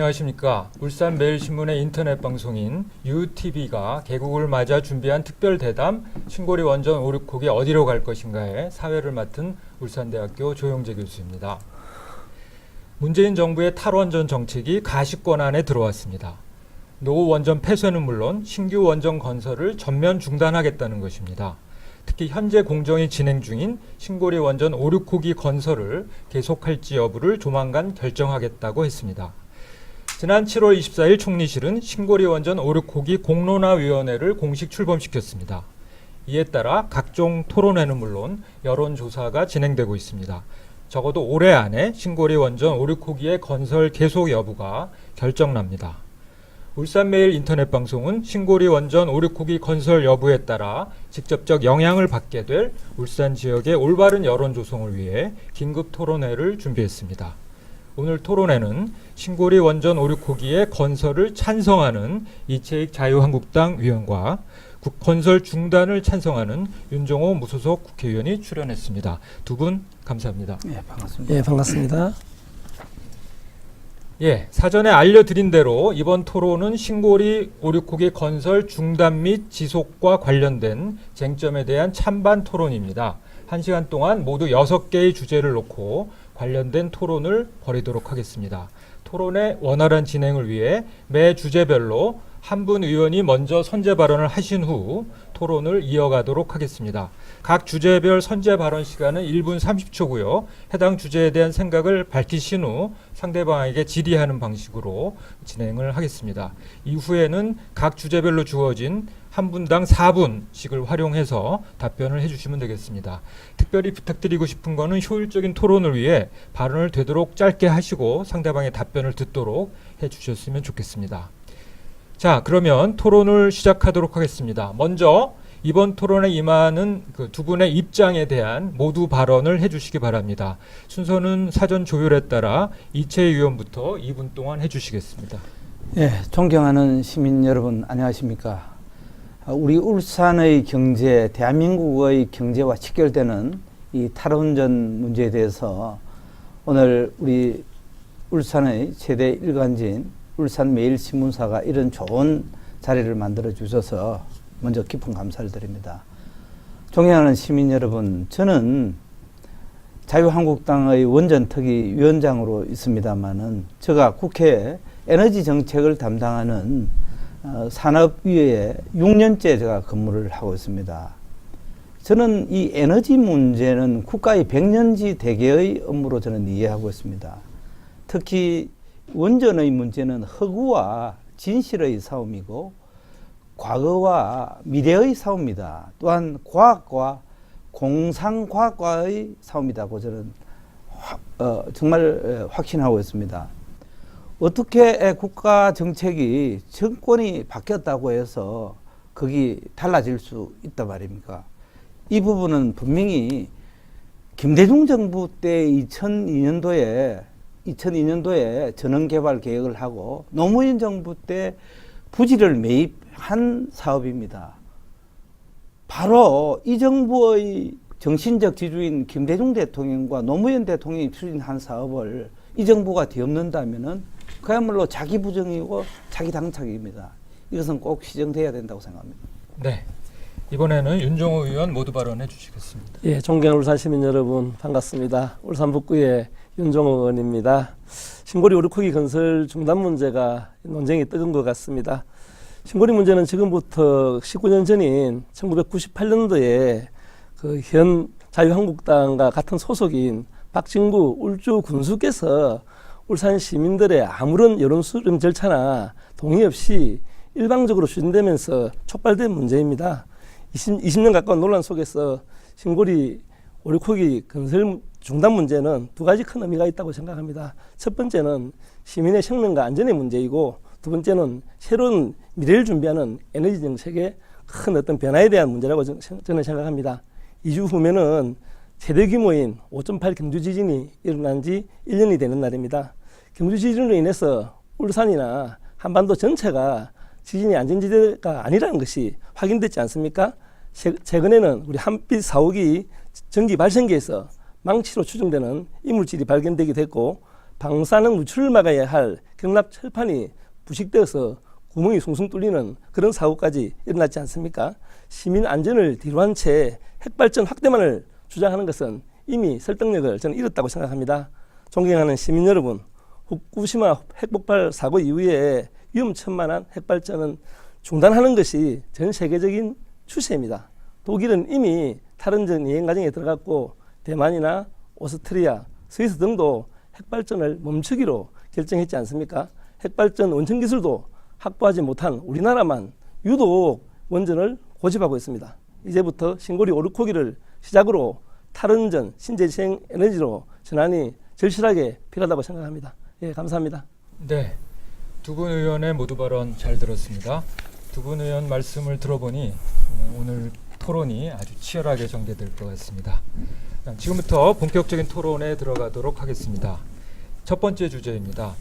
안녕하십니까. 울산매일신문의 인터넷 방송인 UTV가 개국을 맞아 준비한 특별 대담 신고리 원전 오륙곡이 어디로 갈 것인가에 사회를 맡은 울산대학교 조영재 교수입니다. 문재인 정부의 탈원전 정책이 가시권 안에 들어왔습니다. 노후 원전 폐쇄는 물론 신규 원전 건설을 전면 중단하겠다는 것입니다. 특히 현재 공정이 진행 중인 신고리 원전 5, 6호기 건설을 계속할지 여부를 조만간 결정하겠다고 했습니다. 지난 7월 24일 총리실은 신고리 원전 5, 6호기 공론화위원회를 공식 출범시켰습니다. 이에 따라 각종 토론회는 물론 여론조사가 진행되고 있습니다. 적어도 올해 안에 신고리 원전 5, 6호기의 건설 계속 여부가 결정납니다. 울산매일 인터넷 방송은 신고리 원전 5, 6호기 건설 여부에 따라 직접적 영향을 받게 될 울산 지역의 올바른 여론 조성을 위해 긴급 토론회를 준비했습니다. 오늘 토론회는 신고리 원전 5, 6호기의 건설을 찬성하는 이채익 자유한국당 위원과 건설 중단을 찬성하는 윤종호 무소속 국회의원이 출연했습니다. 두 분 감사합니다. 예, 반갑습니다. 예, 반갑습니다. 예, 사전에 알려드린 대로 이번 토론은 신고리 5, 6호기 건설 중단 및 지속과 관련된 쟁점에 대한 찬반 토론입니다. 1시간 동안 모두 6개의 주제를 놓고 관련된 토론을 벌이도록 하겠습니다. 토론의 원활한 진행을 위해 매 주제별로 한 분 의원이 먼저 선제 발언을 하신 후 토론을 이어가도록 하겠습니다. 각 주제별 선제 발언 시간은 1분 30초고요. 해당 주제에 대한 생각을 밝히신 후 상대방에게 질의하는 방식으로 진행을 하겠습니다. 이후에는 각 주제별로 주어진 한 분당 4분씩을 활용해서 답변을 해주시면 되겠습니다. 특별히 부탁드리고 싶은 것은 효율적인 토론을 위해 발언을 되도록 짧게 하시고 상대방의 답변을 듣도록 해주셨으면 좋겠습니다. 자, 그러면 토론을 시작하도록 하겠습니다. 먼저 이번 토론에 임하는 그 두 분의 입장에 대한 모두 발언을 해주시기 바랍니다. 순서는 사전 조율에 따라 이채희 의원부터 2분 동안 해주시겠습니다. 예, 존경하는 시민 여러분 안녕하십니까. 우리 울산의 경제, 대한민국의 경제와 직결되는 이 탈원전 문제에 대해서 오늘 우리 울산의 최대 일간지인 울산매일신문사가 이런 좋은 자리를 만들어 주셔서 먼저 깊은 감사를 드립니다. 존경하는 시민 여러분, 저는 자유한국당의 원전특위 위원장으로 있습니다마는 제가 국회 에너지 정책을 담당하는 산업위에 6년째 제가 근무를 하고 있습니다. 저는 이 에너지 문제는 국가의 백년지 대계의 업무로 저는 이해하고 있습니다. 특히 원전의 문제는 허구와 진실의 싸움이고 과거와 미래의 싸움이다. 또한 과학과 공상과학과의 싸움이라고 저는 정말 확신하고 있습니다. 어떻게 국가 정책이 정권이 바뀌었다고 해서 거기 달라질 수 있단 말입니까? 이 부분은 분명히 김대중 정부 때 2002년도에 전원개발 계획을 하고 노무현 정부 때 부지를 매입한 사업입니다. 바로 이 정부의 정신적 지주인 김대중 대통령과 노무현 대통령이 추진한 사업을 이 정부가 뒤엎는다면은 그야말로 자기 부정이고 자기 당착입니다. 이것은 꼭 시정돼야 된다고 생각합니다. 네, 이번에는 윤종호 의원 모두 발언해 주시겠습니다. 예, 존경하는 울산 시민 여러분 반갑습니다. 울산 북구의 윤종호 의원입니다. 신고리 5, 6호기 건설 중단 문제가 논쟁이 뜨거운 것 같습니다. 신고리 문제는 지금부터 19년 전인 1998년도에 그 현 자유한국당과 같은 소속인 박진구 울주 군수께서 울산 시민들의 아무런 여론 수렴 절차나 동의 없이 일방적으로 추진되면서 촉발된 문제입니다. 20년 가까운 논란 속에서 신고리 5, 6호기 건설 중단 문제는 두 가지 큰 의미가 있다고 생각합니다. 첫 번째는 시민의 생명과 안전의 문제이고 두 번째는 새로운 미래를 준비하는 에너지 정책의 큰 어떤 변화에 대한 문제라고 저는 생각합니다. 2주 후면은 최대 규모인 5.8 경주 지진이 일어난 지 1년이 되는 날입니다. 경주 지진으로 인해서 울산이나 한반도 전체가 지진이 안전지대가 아니라는 것이 확인됐지 않습니까? 최근에는 우리 한빛 4호기 전기 발생기에서 망치로 추정되는 이물질이 발견되기도 했고 방사능 누출을 막아야 할 경납 철판이 부식되어서 구멍이 숭숭 뚫리는 그런 사고까지 일어났지 않습니까? 시민 안전을 뒤로한 채 핵발전 확대만을 주장하는 것은 이미 설득력을 저는 잃었다고 생각합니다. 존경하는 시민 여러분, 후쿠시마 핵폭발 사고 이후에 위험천만한 핵발전은 중단하는 것이 전 세계적인 추세입니다. 독일은 이미 탈원전 이행 과정에 들어갔고 대만이나 오스트리아, 스위스 등도 핵발전을 멈추기로 결정했지 않습니까? 핵발전 원천 기술도 확보하지 못한 우리나라만 유독 원전을 고집하고 있습니다. 이제부터 신고리 오르코기를 시작으로 탈원전, 신재생 에너지로 전환이 절실하게 필요하다고 생각합니다. 예, 감사합니다. 네, 두 분 의원의 모두 발언 잘 들었습니다. 두 분 의원 말씀을 들어보니 오늘 토론이 아주 치열하게 전개될 것 같습니다. 지금부터 본격적인 토론에 들어가도록 하겠습니다. 첫 번째 주제입니다.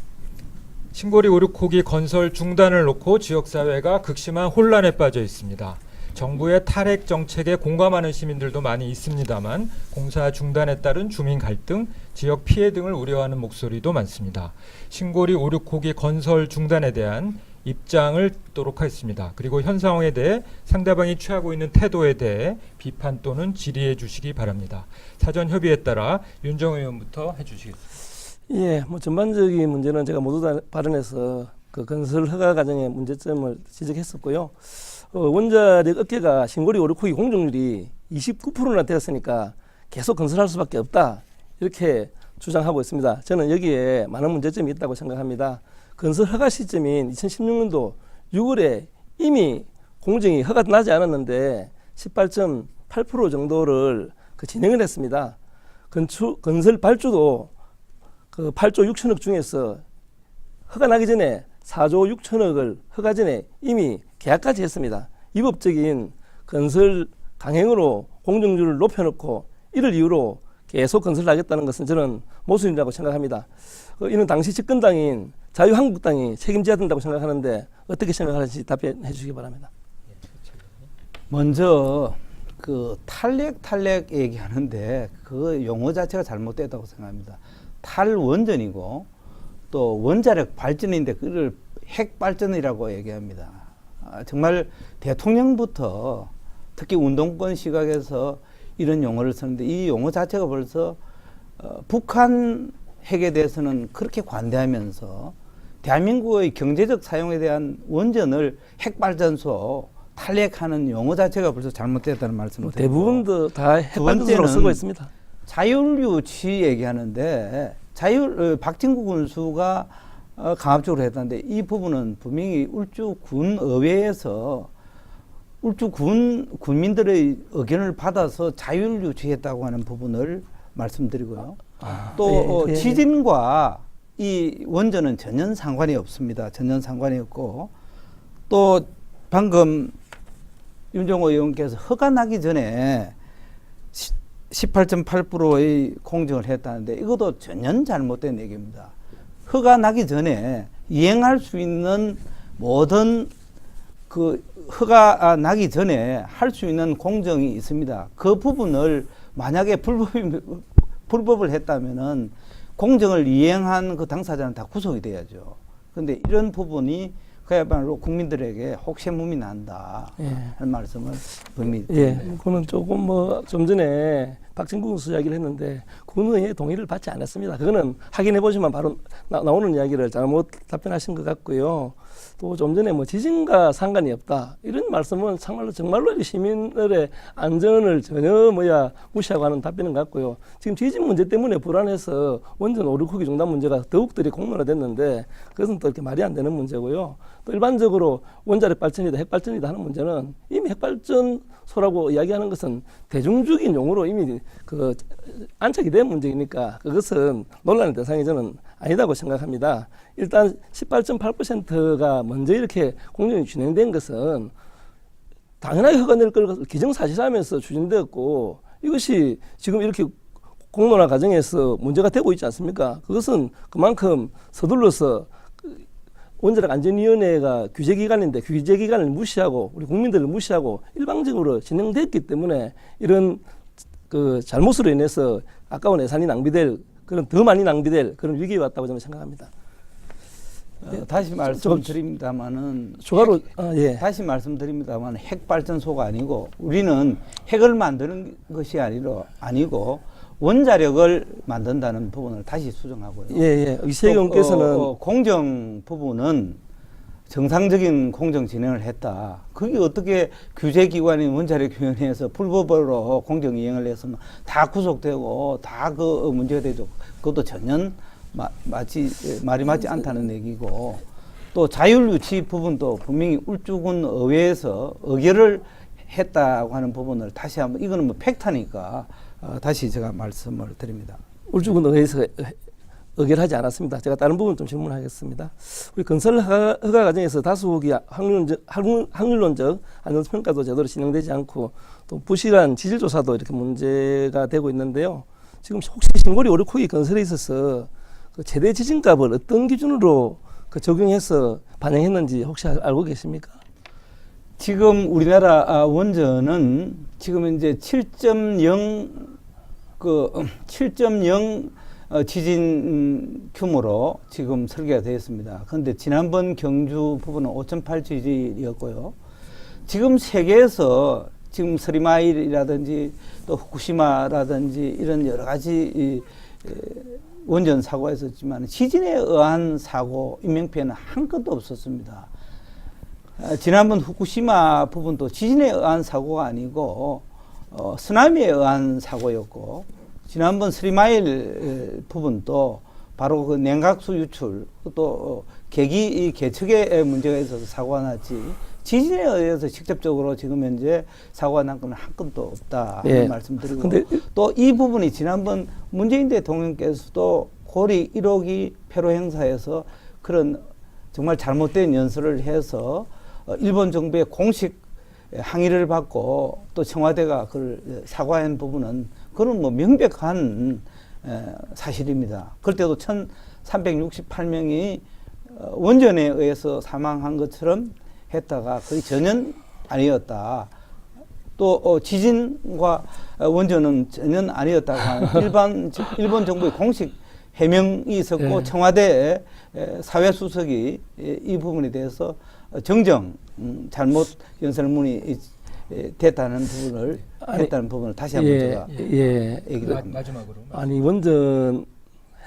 신고리 오르코기 건설 중단을 놓고 지역사회가 극심한 혼란에 빠져 있습니다. 정부의 탈핵 정책에 공감하는 시민들도 많이 있습니다만 공사 중단에 따른 주민 갈등, 지역 피해 등을 우려하는 목소리도 많습니다. 신고리 오르코기 건설 중단에 대한 입장을 듣도록 하겠습니다. 그리고 현 상황에 대해 상대방이 취하고 있는 태도에 대해 비판 또는 질의해 주시기 바랍니다. 사전 협의에 따라 윤정호 의원부터 해주시겠습니다. 예, 뭐 전반적인 문제는 제가 모두 다 발언해서 그 건설 허가 과정의 문제점을 지적했었고요. 원자력 업계가 신고리 오르코기 공정률이 29%나 되었으니까 계속 건설할 수밖에 없다 이렇게 주장하고 있습니다. 저는 여기에 많은 문제점이 있다고 생각합니다. 건설 허가 시점인 2016년도 6월에 이미 공정이 허가도 나지 않았는데 18.8% 정도를 진행을 했습니다. 건설 발주도 그 8조 6천억 중에서 허가 나기 전에 4조 6천억을 허가 전에 이미 계약까지 했습니다. 위법적인 건설 강행으로 공정률을 높여놓고 이를 이유로 계속 건설하겠다는 것은 저는 모순이라고 생각합니다. 이는 당시 집권당인 자유한국당이 책임져야 된다고 생각하는데 어떻게 생각하는지 답변해 주시기 바랍니다. 먼저 그 탈핵 얘기하는데 그 용어 자체가 잘못됐다고 생각합니다. 탈원전이고 또 원자력 발전인데 그를 핵발전이라고 얘기합니다. 정말 대통령부터 특히 운동권 시각에서 이런 용어를 쓰는데 이 용어 자체가 벌써 북한 핵에 대해서는 그렇게 관대하면서 대한민국의 경제적 사용에 대한 원전을 핵발전소 탈핵하는 용어 자체가 벌써 잘못됐다는 말씀을 드리고 대부분도 다 핵발전소로 쓰고 있습니다. 자율유치 얘기하는데 박진구 군수가 강압적으로 했다는데 이 부분은 분명히 울주군 의회에서 울주군 군민들의 의견을 받아서 자율유치했다고 하는 부분을 말씀드리고요. 또 지진과 이 원전은 전혀 상관이 없습니다. 전혀 상관이 없고 또 방금 윤정호 의원께서 허가 나기 전에 18.8%의 공정을 했다는데 이것도 전혀 잘못된 얘기입니다. 허가 나기 전에 이행할 수 있는 모든 그 허가 나기 전에 할 수 있는 공정이 있습니다. 그 부분을 만약에 불법을 했다면은 공정을 이행한 그 당사자는 다 구속이 돼야죠. 그런데 이런 부분이 그야말로 국민들에게 혹세무민이 난다 하는 말씀을 분명히 드립니다. 예, 그거는 조금 좀 전에 박진구 군수 이야기를 했는데 군의의 동의를 받지 않았습니다. 그거는 확인해 보시면 바로 나오는 이야기를 잘못 답변하신 것 같고요. 또 좀 전에 지진과 상관이 없다 이런 말씀은 정말로 시민들의 안전을 전혀 무시하고 하는 답변인 것 같고요. 지금 지진 문제 때문에 불안해서 원전 오르코기 중단 문제가 더욱들이 공론화됐는데 그것은 또 이렇게 말이 안 되는 문제고요. 또 일반적으로 원자력 발전이다 핵발전이다 하는 문제는 이미 핵발전소라고 이야기하는 것은 대중적인 용어로 이미 안착이 된 문제이니까 그것은 논란의 대상이 저는 아니다고 생각합니다. 일단 18.8%가 먼저 이렇게 공정이 진행된 것은 당연하게 허가 낼 걸 기정사실하면서 추진되었고 이것이 지금 이렇게 공론화 과정에서 문제가 되고 있지 않습니까? 그것은 그만큼 서둘러서 원자력 안전위원회가 규제기관인데 규제기관을 무시하고 우리 국민들을 무시하고 일방적으로 진행됐기 때문에 이런 그 잘못으로 인해서 아까운 예산이 낭비될 그런 더 많이 낭비될 그런 위기에 왔다고 저는 생각합니다. 다시 말씀드립니다만은 추가로 예. 다시 말씀드립니다만 핵 발전소가 아니고 우리는 핵을 만드는 것이 아니고 원자력을 만든다는 부분을 다시 수정하고요. 예. 이세경께서는 공정 부분은 정상적인 공정 진행을 했다. 그게 어떻게 규제기관인 원자력위원회에서 불법으로 공정 이행을 했으면 다 구속되고 다 그 문제가 되죠. 그것도 전혀 말이 맞지 않다는 얘기고, 또 자율유치 부분도 분명히 울주군 의회에서 의결을 했다고 하는 부분을 다시 한번, 이거는 뭐 팩트니까 다시 제가 말씀을 드립니다. 울주군 의회에서 의결하지 않았습니다. 제가 다른 부분 좀 질문하겠습니다. 우리 건설 허가 과정에서 다수기 확률론적 안전평가도 제대로 진행되지 않고 또 부실한 지질 조사도 이렇게 문제가 되고 있는데요. 지금 혹시 신고리 오류코기 건설에 있어서 그 최대 지진값을 어떤 기준으로 적용해서 반영했는지 혹시 알고 계십니까? 지금 우리나라 원전은 지금 이제 7.0 지진 규모로 지금 설계가 되어 있습니다. 그런데 지난번 경주 부분은 5.8 지진이었고요. 지금 세계에서 지금 스리마일이라든지 또 후쿠시마라든지 이런 여러 가지 원전 사고가 있었지만 지진에 의한 사고, 인명피해는 한 건도 없었습니다. 지난번 후쿠시마 부분도 지진에 의한 사고가 아니고 쓰나미에 의한 사고였고, 지난번 스리마일 부분도 바로 그 냉각수 유출 또 계기 개척에 문제가 있어서 사고가 났지, 지진에 의해서 직접적으로 지금 현재 사고가 난 건 한 건도 없다 하는 말씀드리고, 또 이 부분이 지난번 문재인 대통령께서도 고리 1호기 폐로 행사에서 그런 정말 잘못된 연설을 해서 일본 정부의 공식 항의를 받고 또 청와대가 그걸 사과한 부분은 그건 뭐 명백한 사실입니다. 그때도 1,368명이 원전에 의해서 사망한 것처럼 했다가 거의 전혀 아니었다. 또 지진과 원전은 전혀 아니었다고 하는 일본 정부의 공식 해명이 있었고, 청와대 사회수석이 이 부분에 대해서 정정 잘못 연설문이 됐다는 부분을 했다는 부분을 다시 한번 제가 얘기를 합니다. 마지막으로. 아니, 원전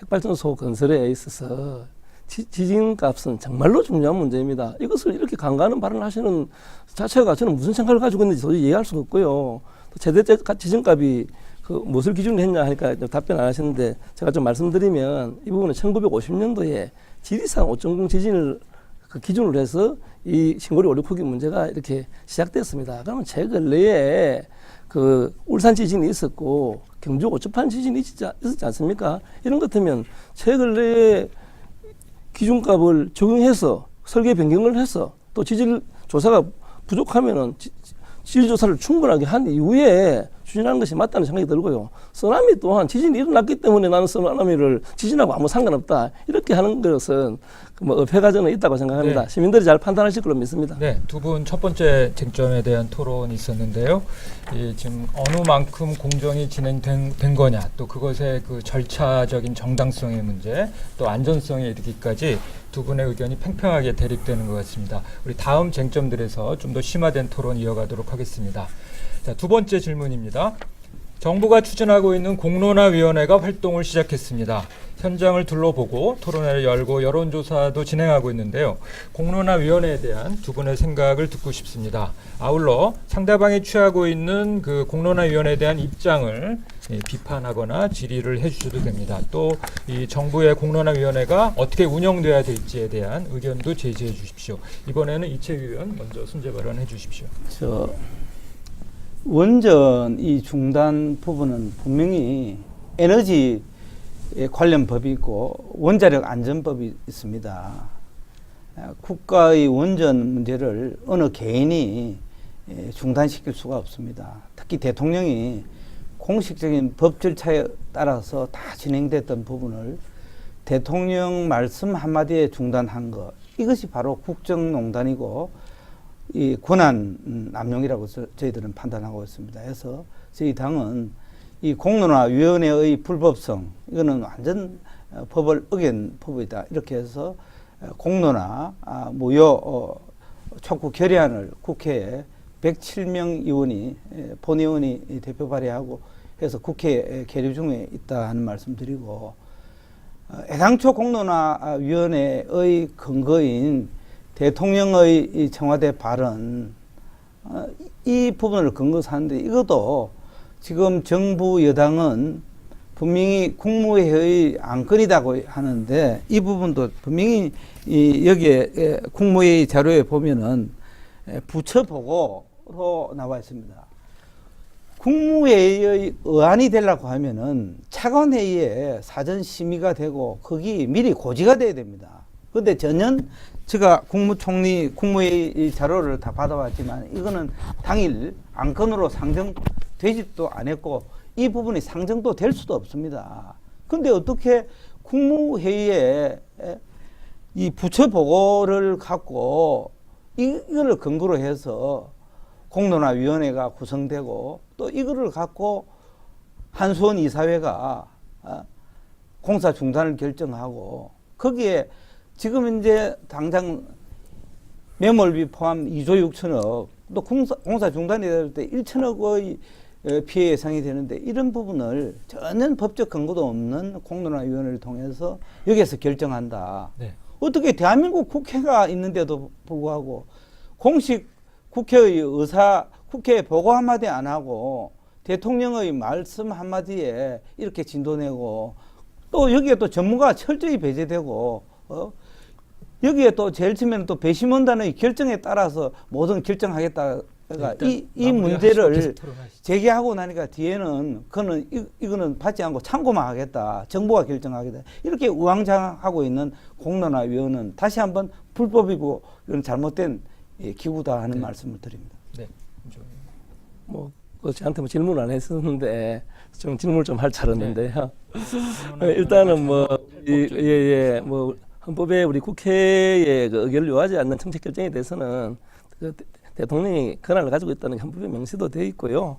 핵발전소 건설에 있어서 지진값은 정말로 중요한 문제입니다. 이것을 이렇게 간과하는 발언을 하시는 자체가 저는 무슨 생각을 가지고 있는지 도저히 이해할 수가 없고요. 또 최대 지진값이 그 무엇을 기준으로 했냐 하니까 답변 안 하시는데, 제가 좀 말씀드리면 이 부분은 1950년도에 지리산 5.0 지진을 그 기준으로 해서 이 신고리 오류코기 문제가 이렇게 시작됐습니다. 그러면 최근래에 그 울산 지진이 있었고 경주 5.8 지진이 있었지 않습니까? 이런 것 같으면 최근래에 기준값을 적용해서 설계 변경을 해서 또 지질 조사가 부족하면은 지질 조사를 충분하게 한 이후에 추진하는 것이 맞다는 생각이 들고요. 쓰나미 또한 지진이 일어났기 때문에 나는 쓰나미를 지진하고 아무 상관없다, 이렇게 하는 것은 뭐 어폐 과정은 있다고 생각합니다. 네. 시민들이 잘 판단하실 걸로 믿습니다. 네, 두 분 첫 번째 쟁점에 대한 토론이 있었는데요. 지금 어느 만큼 공정이 진행된 거냐, 또 그것의 그 절차적인 정당성의 문제, 또 안전성에 이르기까지 두 분의 의견이 팽팽하게 대립되는 것 같습니다. 우리 다음 쟁점들에서 좀 더 심화된 토론 이어가도록 하겠습니다. 자, 두 번째 질문입니다. 정부가 추진하고 있는 공론화위원회가 활동을 시작했습니다. 현장을 둘러보고 토론회를 열고 여론조사도 진행하고 있는데요. 공론화위원회에 대한 두 분의 생각을 듣고 싶습니다. 아울러 상대방이 취하고 있는 그 공론화위원회에 대한 입장을 비판하거나 질의를 해주셔도 됩니다. 또 이 정부의 공론화위원회가 어떻게 운영돼야 될지에 대한 의견도 제시해 주십시오. 이번에는 이채규 의원 먼저 순재 발언해 주십시오. 원전 이 중단 부분은 분명히 에너지 관련 법이 있고 원자력 안전법이 있습니다. 국가의 원전 문제를 어느 개인이 중단시킬 수가 없습니다. 특히 대통령이 공식적인 법 절차에 따라서 다 진행됐던 부분을 대통령 말씀 한마디에 중단한 것, 이것이 바로 국정농단이고 이 권한 남용이라고 저희들은 판단하고 있습니다. 그래서 저희 당은 이 공론화위원회의 불법성, 이거는 완전 법을 어긴 법이다, 이렇게 해서 공론화 무효 촉구 결의안을 국회에 107명 의원이 본의원이 대표 발의하고 해서 국회에 계류 중에 있다 하는 말씀드리고 애당초 공론화위원회의 근거인 대통령의 이 청와대 발언 이 부분을 근거 삼는데 이것도 지금 정부 여당은 분명히 국무회의 안건이라고 하는데 이 부분도 분명히 여기에 국무회의 자료에 보면은 부처 보고로 나와 있습니다. 국무회의의 의안이 되려고 하면은 차관회의에 사전 심의가 되고 거기 미리 고지가 돼야 됩니다. 그런데 전혀 제가 국무총리 국무회의 자료를 다 받아봤지만 이거는 당일 안건으로 상정되지도 않았고 이 부분이 상정도 될 수도 없습니다. 그런데 어떻게 국무회의에 이 부처 보고를 갖고 이거를 근거로 해서 공론화위원회가 구성되고 또 이거를 갖고 한수원 이사회가 공사 중단을 결정하고 거기에 지금 이제 당장 매몰비 포함 2조 6천억 또 공사 중단이 될 때 1천억의 피해 예상이 되는데 이런 부분을 전혀 법적 근거도 없는 공론화위원회를 통해서 여기에서 결정한다. 네. 어떻게 대한민국 국회가 있는데도 불구하고 공식 국회의 의사 국회에 보고 한마디 안 하고 대통령의 말씀 한마디에 이렇게 진도내고 또 여기에 또 전문가가 철저히 배제되고 여기에 또 제일 처음에는 또 배심원단의 결정에 따라서 모든 결정하겠다가 이 문제를 제기하고 나니까 뒤에는 이거는 받지 않고 참고만 하겠다. 정부가 결정하겠다. 이렇게 우왕좌왕하고 있는 공론화위원회는 다시 한번 불법이고 이건 잘못된 기구다 하는 말씀을 드립니다. 네. 뭐 저한테 뭐 질문 안 했었는데 좀 질문을 좀 할 차렸는데요. 일단은 뭐 뭐 헌법에 우리 국회의 그 의결을 요하지 않는 정책 결정에 대해서는 그 대통령이 권한을 가지고 있다는 게 헌법에 명시도 되어 있고요.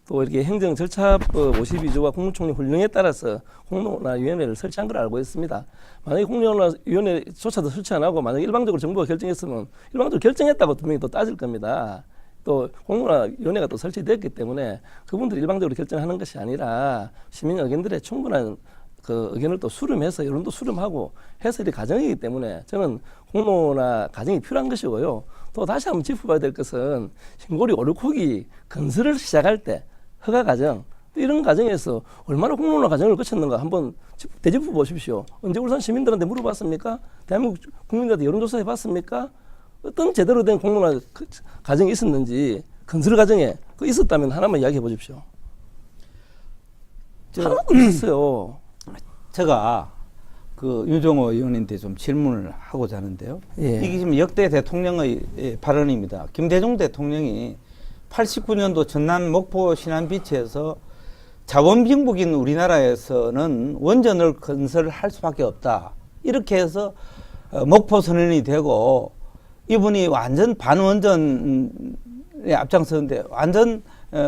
또 이렇게 행정 절차법 52조와 국무총리 훈령에 따라서 공론화위원회를 설치한 걸 알고 있습니다. 만약에 공론화위원회조차도 설치 안 하고 만약에 일방적으로 정부가 결정했으면 일방적으로 결정했다고 분명히 또 따질 겁니다. 또 공론화위원회가 또 설치됐기 때문에 그분들이 일방적으로 결정하는 것이 아니라 시민 의견들의 충분한 그 의견을 또 수렴해서 여론도 수렴하고 해서 이 과정이기 때문에 저는 공론화 과정이 필요한 것이고요. 또 다시 한번 짚어봐야 될 것은 신고리 오르코기 건설을 시작할 때 허가 과정 이런 과정에서 얼마나 공론화 과정을 거쳤는가 한번 되짚어 보십시오. 언제 울산 시민들한테 물어봤습니까? 대한민국 국민들한테 여론조사 해봤습니까? 어떤 제대로 된 공론화 과정이 있었는지 건설 과정에 그 있었다면 하나만 이야기해 보십시오. 하나도 없었어요. 제가 그 유정호 의원님한테 좀 질문을 하고자 하는데요. 예. 이게 지금 역대 대통령의 발언입니다. 김대중 대통령이 89년도 전남 목포 신안비치에서 자원 빈국인 우리나라에서는 원전을 건설할 수밖에 없다. 이렇게 해서 목포 선언이 되고 이분이 완전 반원전에 앞장서는데 완전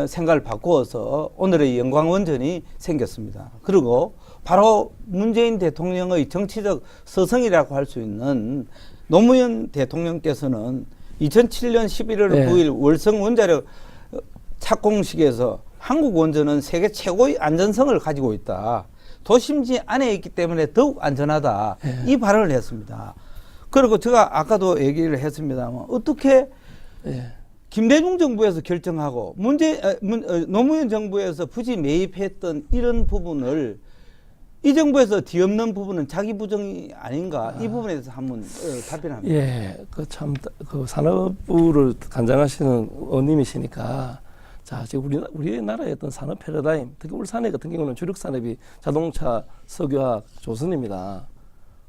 생각을 바꾸어서 오늘의 영광원전이 생겼습니다. 그리고 바로 문재인 대통령의 정치적 서성이라고 할 수 있는 노무현 대통령께서는 2007년 11월 네. 9일 월성 원자력 착공식에서 한국 원전은 세계 최고의 안전성을 가지고 있다. 도심지 안에 있기 때문에 더욱 안전하다. 네. 이 발언을 했습니다. 그리고 제가 아까도 얘기를 했습니다만 어떻게 김대중 정부에서 결정하고 노무현 정부에서 부지 매입했던 이런 부분을 이 정부에서 뒤엎는 부분은 자기 부정이 아닌가 이 부분에 대해서 한번 답변합니다. 예, 그 참 그 산업부를 관장하시는 의원님이시니까 자 지금 우리나라의 어떤 산업 패러다임, 특히 울산의 같은 경우는 주력 산업이 자동차, 석유화학, 조선입니다.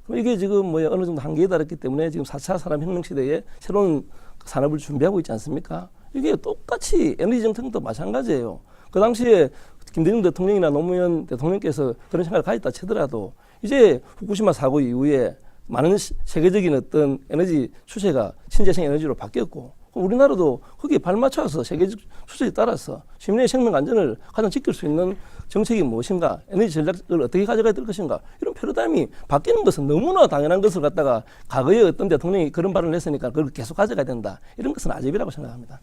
그럼 이게 지금 뭐 어느 정도 한계에 달했기 때문에 지금 4차 산업혁명 시대에 새로운 산업을 준비하고 있지 않습니까? 이게 똑같이 에너지 정책도 마찬가지예요. 그 당시에 김대중 대통령이나 노무현 대통령께서 그런 생각을 가졌다 치더라도 이제 후쿠시마 사고 이후에 많은 세계적인 어떤 에너지 추세가 신재생 에너지로 바뀌었고 우리나라도 거기에 발맞춰서 세계적 추세에 따라서 시민의 생명 안전을 가장 지킬 수 있는 정책이 무엇인가, 에너지 전략을 어떻게 가져가야 될 것인가, 이런 패러다임이 바뀌는 것은 너무나 당연한 것을 갖다가 과거에 어떤 대통령이 그런 발언을 했으니까 그걸 계속 가져가야 된다. 이런 것은 아집이라고 생각합니다.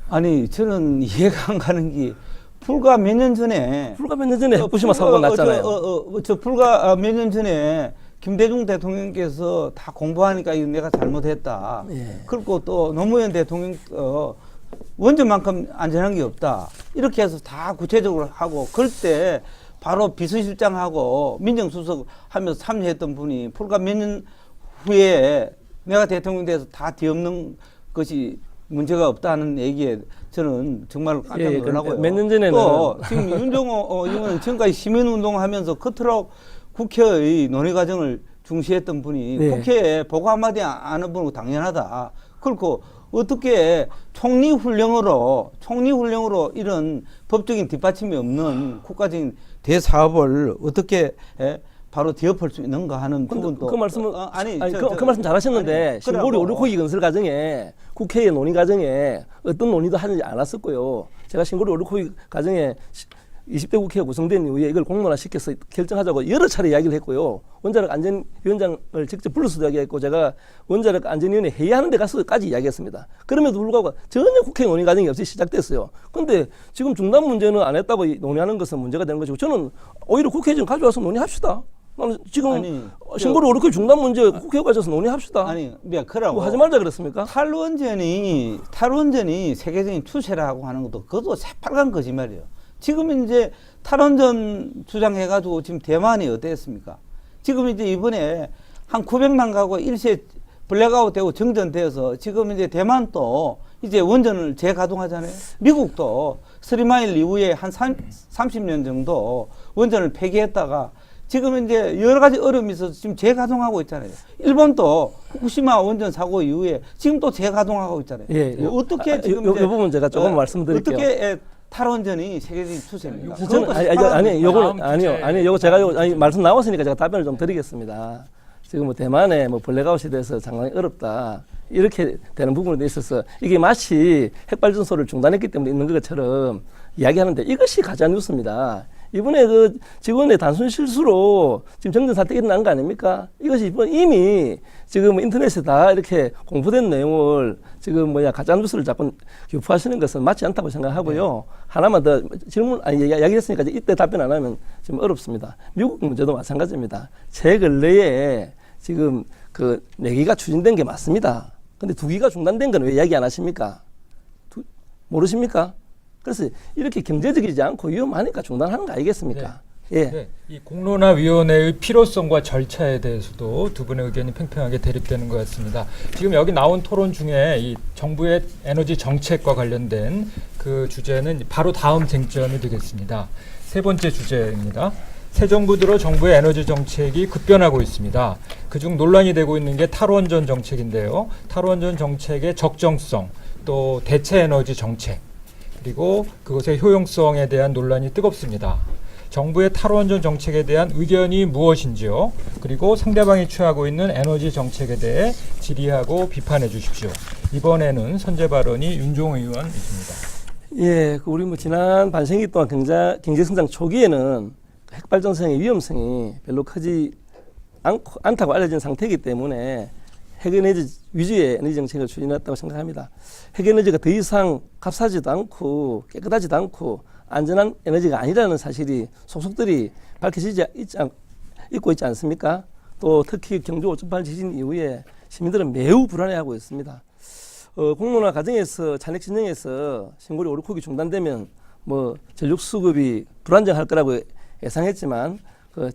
아니 저는 이해가 안 가는 게 불과 몇 년 전에 후쿠시마 사고가 났잖아요. 불과 몇 년 전에 김대중 대통령께서 다 공부하니까 이거 내가 잘못했다. 예. 그리고 또 노무현 대통령 원전만큼 안전한 게 없다. 이렇게 해서 다 구체적으로 하고 그럴 때 바로 비서실장하고 민정수석 하면서 참여했던 분이 불과 몇 년 후에 내가 대통령 돼서 다 뒤엎는 것이 문제가 없다는 얘기에 저는 정말 깜짝 놀라고요. 몇 년 전에는 또 지금 윤종호 의원은 지금까지 시민운동하면서 그토록 국회의 논의 과정을 중시했던 분이 네. 국회에 보고 한마디 안 해보는 거 당연하다. 그렇고 어떻게 총리훈령으로 이런 법적인 뒷받침이 없는 국가적인 대사업을 어떻게 바로 뒤엎을 수 있는가 하는 부분도 그 말씀은 그 말씀 잘하셨는데 아니, 신고리 그래갖고. 오류코기 건설 과정에 국회의 논의 과정에 어떤 논의도 하지 않았었고요. 제가 신고리 오류코기 과정에 20대 국회가 구성된 이후에 이걸 공론화시켜서 결정하자고 여러 차례 이야기를 했고요. 원자력 안전위원장을 직접 불러서도 이야기했고 제가 원자력 안전위원회 회의하는 데 가서까지 이야기했습니다. 그럼에도 불구하고 전혀 국회 논의 과정이 없이 시작됐어요. 그런데 지금 중단 문제는 안 했다고 논의하는 것은 문제가 되는 것이고 저는 오히려 국회에 좀 가져와서 논의합시다. 나는 지금 신고리 오류코기 중단 문제 국회에 가져와서 논의합시다. 아니, 그러고 뭐 하지 말자 그랬습니까? 탈원전이 세계적인 추세라고 하는 것도 그것도 새빨간 거짓말이에요. 지금 이제 탈원전 주장해가지고 지금 대만이 어땠습니까? 지금 이제 이번에 한 900만 가구 일시에 블랙아웃 되고 정전되어서 지금 이제 대만도 이제 원전을 재가동하잖아요. 미국도 3마일 이후에 한 30년 정도 원전을 폐기했다가 지금 이제 여러 가지 어려움이 있어서 지금 재가동하고 있잖아요. 일본도 후쿠시마 원전 사고 이후에 지금 또 재가동하고 있잖아요. 예, 어떻게 지금 이 부분 제가 조금 말씀드릴게요. 어떻게 탈원전이 세계적인 추세입니까? 요거 제가 말씀 나왔으니까 제가 답변을 좀 드리겠습니다. 지금 뭐 대만의 뭐 블랙아웃에 대해서 상당히 어렵다. 이렇게 되는 부분에 있어서 이게 마치 핵발전소를 중단했기 때문에 있는 것처럼 이야기하는데 이것이 가짜 뉴스입니다. 이번에 그 직원의 단순 실수로 지금 정전 사태가 일어난 거 아닙니까? 이것이 이미 지금 인터넷에 다 이렇게 공포된 내용을 지금 가짜 뉴스를 자꾸 유포하시는 것은 맞지 않다고 생각하고요. 하나만 더 이야기했으니까 이때 답변 안 하면 좀 어렵습니다. 미국 문제도 마찬가지입니다. 최근래에 지금 그 4기가 추진된 게 맞습니다. 근데 2기가 중단된 건 왜 이야기 안 하십니까? 모르십니까? 그래서 이렇게 경제적이지 않고 위험하니까 중단하는 거 아니겠습니까? 네. 예. 네. 이 공론화위원회의 필요성과 절차에 대해서도 두 분의 의견이 팽팽하게 대립되는 것 같습니다. 지금 여기 나온 토론 중에 이 정부의 에너지 정책과 관련된 그 주제는 바로 다음 쟁점이 되겠습니다. 세 번째 주제입니다. 새 정부 들어 정부의 에너지 정책이 급변하고 있습니다. 그중 논란이 되고 있는 게 탈원전 정책인데요. 탈원전 정책의 적정성, 또 대체 에너지 정책, 그리고 그것의 효용성에 대한 논란이 뜨겁습니다. 정부의 탈원전 정책에 대한 의견이 무엇인지요? 그리고 상대방이 취하고 있는 에너지 정책에 대해 질의하고 비판해 주십시오. 이번에는 선제 발언이 윤종호 의원이십니다. 예, 우리 지난 반세기 동안 경제 성장 초기에는 핵발전소의 위험성이 별로 크지 않다고 알려진 상태이기 때문에 핵에너지 위주의 에너지 정책을 추진했다고 생각합니다. 핵에너지가 더 이상 값싸지도 않고 깨끗하지도 않고 안전한 에너지가 아니라는 사실이 속속들이 밝혀지지 있고 있지 않습니까? 또 특히 경주 5.8 지진 이후에 시민들은 매우 불안해하고 있습니다. 공론화 과정에서 잔액 진영에서 신고리 오류코기 중단되면 전력 수급이 불안정할 거라고 예상했지만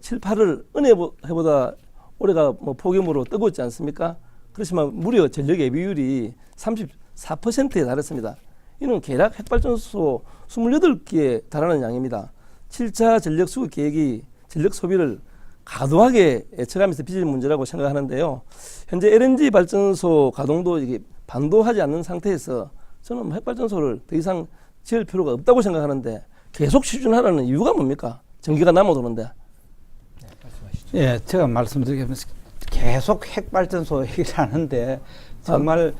7, 8을 은혜보다 올해가 폭염으로 뜨겁지 않습니까? 그렇지만 무려 전력 예비율이 34%에 달했습니다. 이는 계략 핵발전소 28개에 달하는 양입니다. 7차 전력 수급 계획이 전력 소비를 과도하게 예측하면서 빚을 문제라고 생각하는데요. 현재 LNG 발전소 가동도 이게 반도하지 않는 상태에서 저는 핵발전소를 더 이상 지을 필요가 없다고 생각하는데 계속 추진하라는 이유가 뭡니까? 전기가 남아도는데. 네, 말씀하시죠. 예, 제가 말씀드리겠습니다. 계속 핵발전소 얘기를 하는데 정말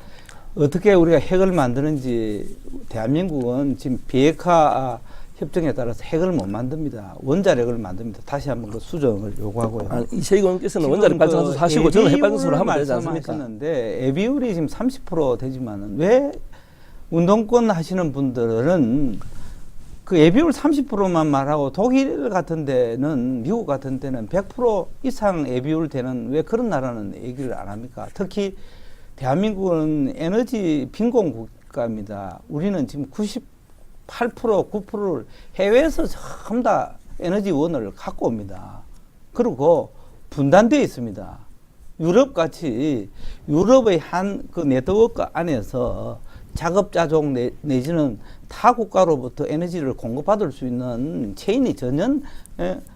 어떻게 우리가 핵을 만드는지 대한민국은 지금 비핵화 협정에 따라서 핵을 못 만듭니다. 원자력을 만듭니다. 다시 한번 그 수정을 요구하고요. 아니, 이채익 의원께서는 원자력 발전소 하시고 저는 핵발전소를 하면 되지 않습니까? 말씀하셨는데 애비율이 지금 30% 되지만은 왜 운동권 하시는 분들은 그 애비율 30%만 말하고 독일 같은 데는 미국 같은 데는 100% 이상 애비율 되는 왜 그런 나라는 얘기를 안 합니까? 특히 대한민국은 에너지 빈곤 국가입니다. 우리는 지금 98% 9%를 해외에서 전부 다 에너지원을 갖고 옵니다. 그리고 분단되어 있습니다. 유럽 같이 유럽의 한 그 네트워크 안에서 자급자족 내지는 타 국가로부터 에너지를 공급받을 수 있는 체인이 전혀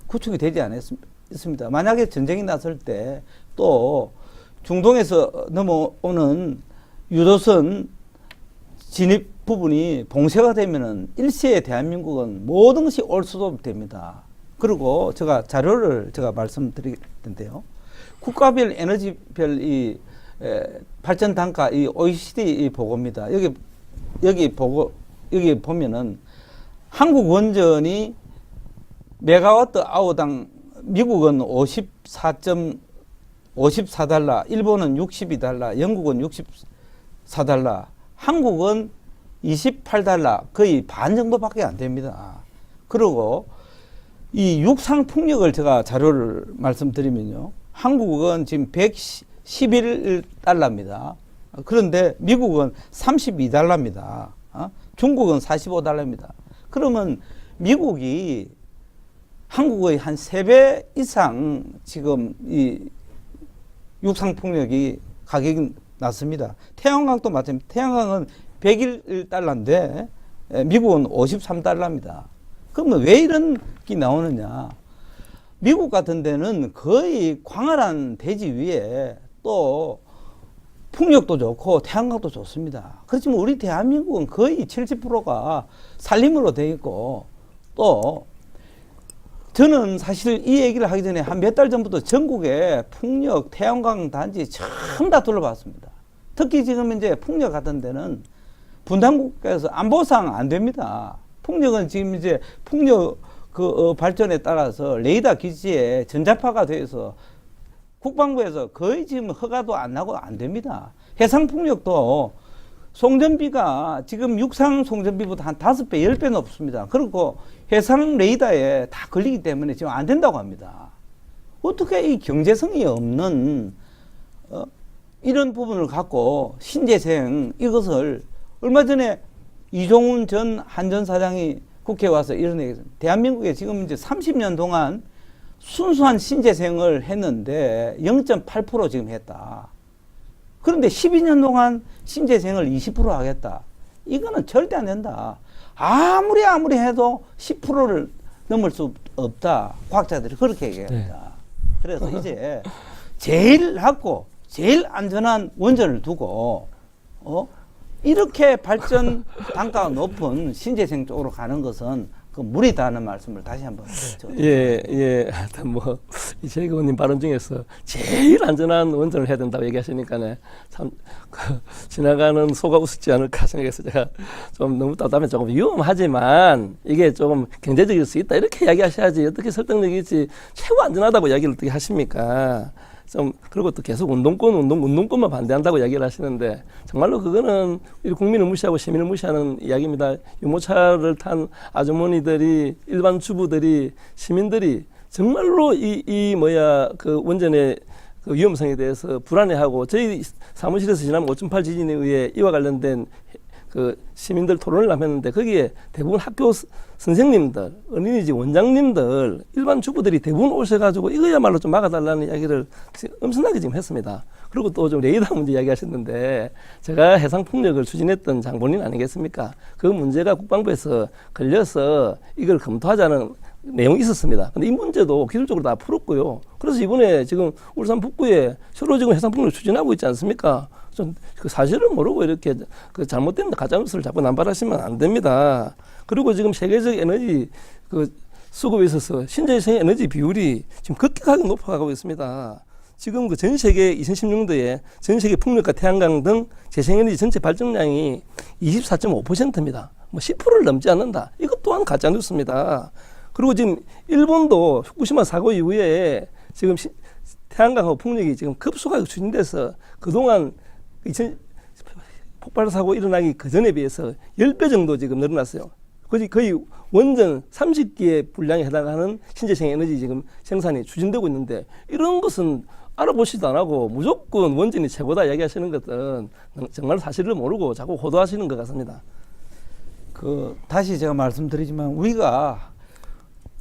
구축이 되지 않았습니다. 만약에 전쟁이 났을 때 또 중동에서 넘어오는 유도선 진입 부분이 봉쇄가 되면은 일시에 대한민국은 모든 것이 올 수도 됩니다. 그리고 제가 자료를 말씀드릴 텐데요. 국가별 에너지별 이 발전 단가 이 OECD 보고입니다. 여기 보면은 한국 원전이 메가와트 아워당 미국은 54달러, 일본은 62달러, 영국은 64달러, 한국은 28달러, 거의 반 정도밖에 안 됩니다. 그리고 이 육상 풍력을 제가 자료를 말씀드리면요. 한국은 지금 111달러입니다. 그런데 미국은 32달러입니다. 중국은 45달러입니다. 그러면 미국이 한국의 한 3배 이상 지금 이 육상풍력이 가격이 낮습니다. 태양광도 마찬가지입니다. 태양광은 101달러인데 미국은 53달러입니다. 그러면 왜 이런 게 나오느냐. 미국 같은 데는 거의 광활한 대지 위에 또 풍력도 좋고 태양광도 좋습니다. 그렇지만 우리 대한민국은 거의 70%가 산림으로 되어 있고 또 저는 사실 이 얘기를 하기 전에 한 몇 달 전부터 전국에 풍력, 태양광 단지 전부 다 둘러봤습니다. 특히 지금 이제 풍력 같은 데는 분당국가에서 안보상 안 됩니다. 풍력은 지금 이제 풍력 발전에 따라서 레이더 기지에 전자파가 돼서 국방부에서 거의 지금 허가도 안 나고 안 됩니다. 해상 풍력도 송전비가 지금 육상 송전비보다 한 5배, 10배 높습니다. 그리고 해상 레이더에 다 걸리기 때문에 지금 안 된다고 합니다. 어떻게 이 경제성이 없는 이런 부분을 갖고 신재생 이것을 얼마 전에 이종훈 전 한전사장이 국회에 와서 이런 얘기했습니다. 대한민국에 지금 이제 30년 동안 순수한 신재생을 했는데 0.8% 지금 했다. 그런데 12년 동안 신재생을 20% 하겠다. 이거는 절대 안 된다. 아무리 해도 10%를 넘을 수 없다. 과학자들이 그렇게 얘기합니다. 네. 그래서 이제 제일 낮고 제일 안전한 원전을 두고 이렇게 발전 단가가 높은 신재생 쪽으로 가는 것은 그 무리다는 말씀을 다시 한번 드렸죠. 예. 하여튼 뭐 이채익 의원님 발언 중에서 제일 안전한 원전을 해야 된다고 얘기하시니까는 참 지나가는 소가 우습지 않을까 생각해서 제가 좀 너무 답답해 조금 위험하지만 이게 조금 경제적일 수 있다 이렇게 이야기하셔야지 어떻게 설득력이 있지 최고 안전하다고 이야기를 어떻게 하십니까? 좀 그리고 또 계속 운동권만 반대한다고 이야기를 하시는데 정말로 그거는 국민을 무시하고 시민을 무시하는 이야기입니다. 유모차를 탄 아주머니들이 일반 주부들이 시민들이 정말로 그 원전의 그 위험성에 대해서 불안해하고 저희 사무실에서 지난 5.8 지진에 의해 이와 관련된 그 시민들 토론을 했는데 거기에 대부분 학교 선생님들, 어린이집 원장님들, 일반 주부들이 대부분 오셔가지고 이거야말로 좀 막아달라는 이야기를 엄청나게 지금 했습니다. 그리고 또 좀 레이더 문제 이야기하셨는데 제가 해상풍력을 추진했던 장본인 아니겠습니까? 그 문제가 국방부에서 걸려서 이걸 검토하자는 내용이 있었습니다. 근데 이 문제도 기술적으로 다 풀었고요. 그래서 이번에 지금 울산 북구에 새로 지금 해상풍력을 추진하고 있지 않습니까? 좀 그 사실을 모르고 이렇게 그 잘못된 가짜뉴스를 자꾸 남발하시면 안 됩니다. 그리고 지금 세계적 에너지 그 수급에 있어서 신재생 에너지 비율이 지금 급격하게 높아가고 있습니다. 지금 그 전 세계 2016년도에 전 세계 풍력과 태양광 등 재생에너지 전체 발전량이 24.5%입니다. 뭐 10%를 넘지 않는다. 이것 또한 가짜 뉴스입니다. 그리고 지금 일본도 후쿠시마 사고 이후에 지금 태양광하고 풍력이 지금 급속하게 추진돼서 그동안 폭발 사고 일어나기 그 전에 비해서 10배 정도 지금 늘어났어요. 거의 원전 30기의 분량에 해당하는 신재생 에너지 지금 생산이 추진되고 있는데 이런 것은 알아보시도 안 하고 무조건 원전이 최고다 이야기하시는 것은 정말 사실을 모르고 자꾸 호도하시는 것 같습니다. 다시 제가 말씀드리지만 우리가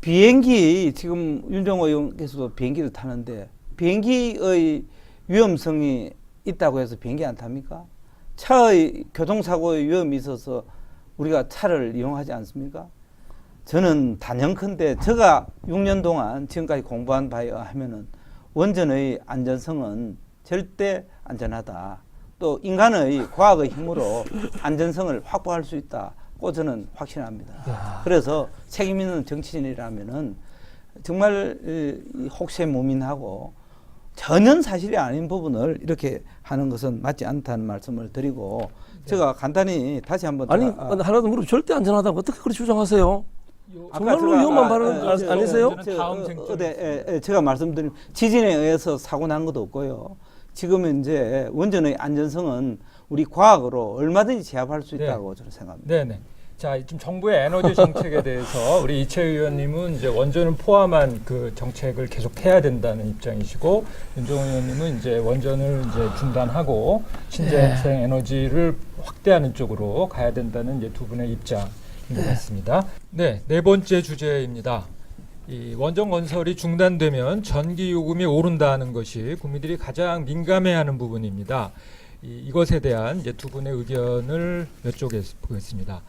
비행기 지금 윤정호 의원께서도 비행기를 타는데 비행기의 위험성이 있다고 해서 비행기 안 탑니까? 차의 교통사고의 위험이 있어서 우리가 차를 이용하지 않습니까? 저는 단연컨대 제가 6년 동안 지금까지 공부한 바에 의하면은 원전의 안전성은 절대 안전하다. 또 인간의 과학의 힘으로 안전성을 확보할 수 있다고 저는 확신합니다. 그래서 책임 있는 정치인이라면은 정말 혹세무민하고 전혀 사실이 아닌 부분을 이렇게 하는 것은 맞지 않다는 말씀을 드리고 제가 간단히 다시 한번 아니 하나도 물어 절대 안전하다고 어떻게 그렇게 주장하세요? 정말로 위험한 발언 아니세요? 제가 말씀드린 지진에 의해서 사고 난 것도 없고요. 지금은 이제 원전의 안전성은 우리 과학으로 얼마든지 제압할 수 있다고 저는 생각합니다. 네네. 자, 지금 정부의 에너지 정책에 대해서 우리 이채 의원님은 이제 원전을 포함한 그 정책을 계속해야 된다는 입장이시고 윤정호 의원님은 이제 원전을 이제 중단하고 신재생 에너지를 확대하는 쪽으로 가야 된다는 이제 두 분의 입장인 것 같습니다. 네, 네 번째 주제입니다. 이 원전 건설이 중단되면 전기 요금이 오른다는 것이 국민들이 가장 민감해하는 부분입니다. 이것에 대한 이제 두 분의 의견을 여쭤 보겠습니다.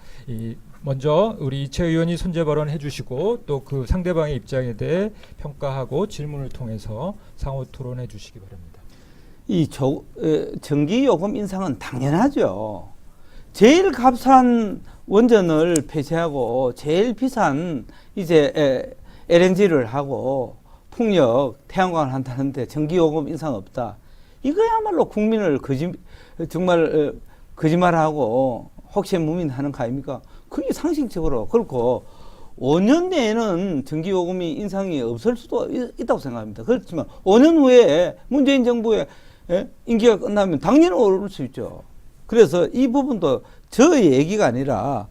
먼저 우리 이채 의원이 선제 발언해 주시고 또 그 상대방의 입장에 대해 평가하고 질문을 통해서 상호 토론해 주시기 바랍니다. 전기 요금 인상은 당연하죠. 제일 값싼 원전을 폐쇄하고 제일 비싼 이제 LNG를 하고 풍력, 태양광을 한다는데 전기 요금 인상 없다. 이거야말로 국민을 정말 거짓말하고 혹세무민하는 거 아닙니까? 그게 상식적으로 그렇고 5년 내에는 전기요금이 인상이 없을 수도 있다고 생각합니다. 그렇지만 5년 후에 문재인 정부의 임기가 끝나면 당연히 오를 수 있죠. 그래서 이 부분도 저의 얘기가 아니라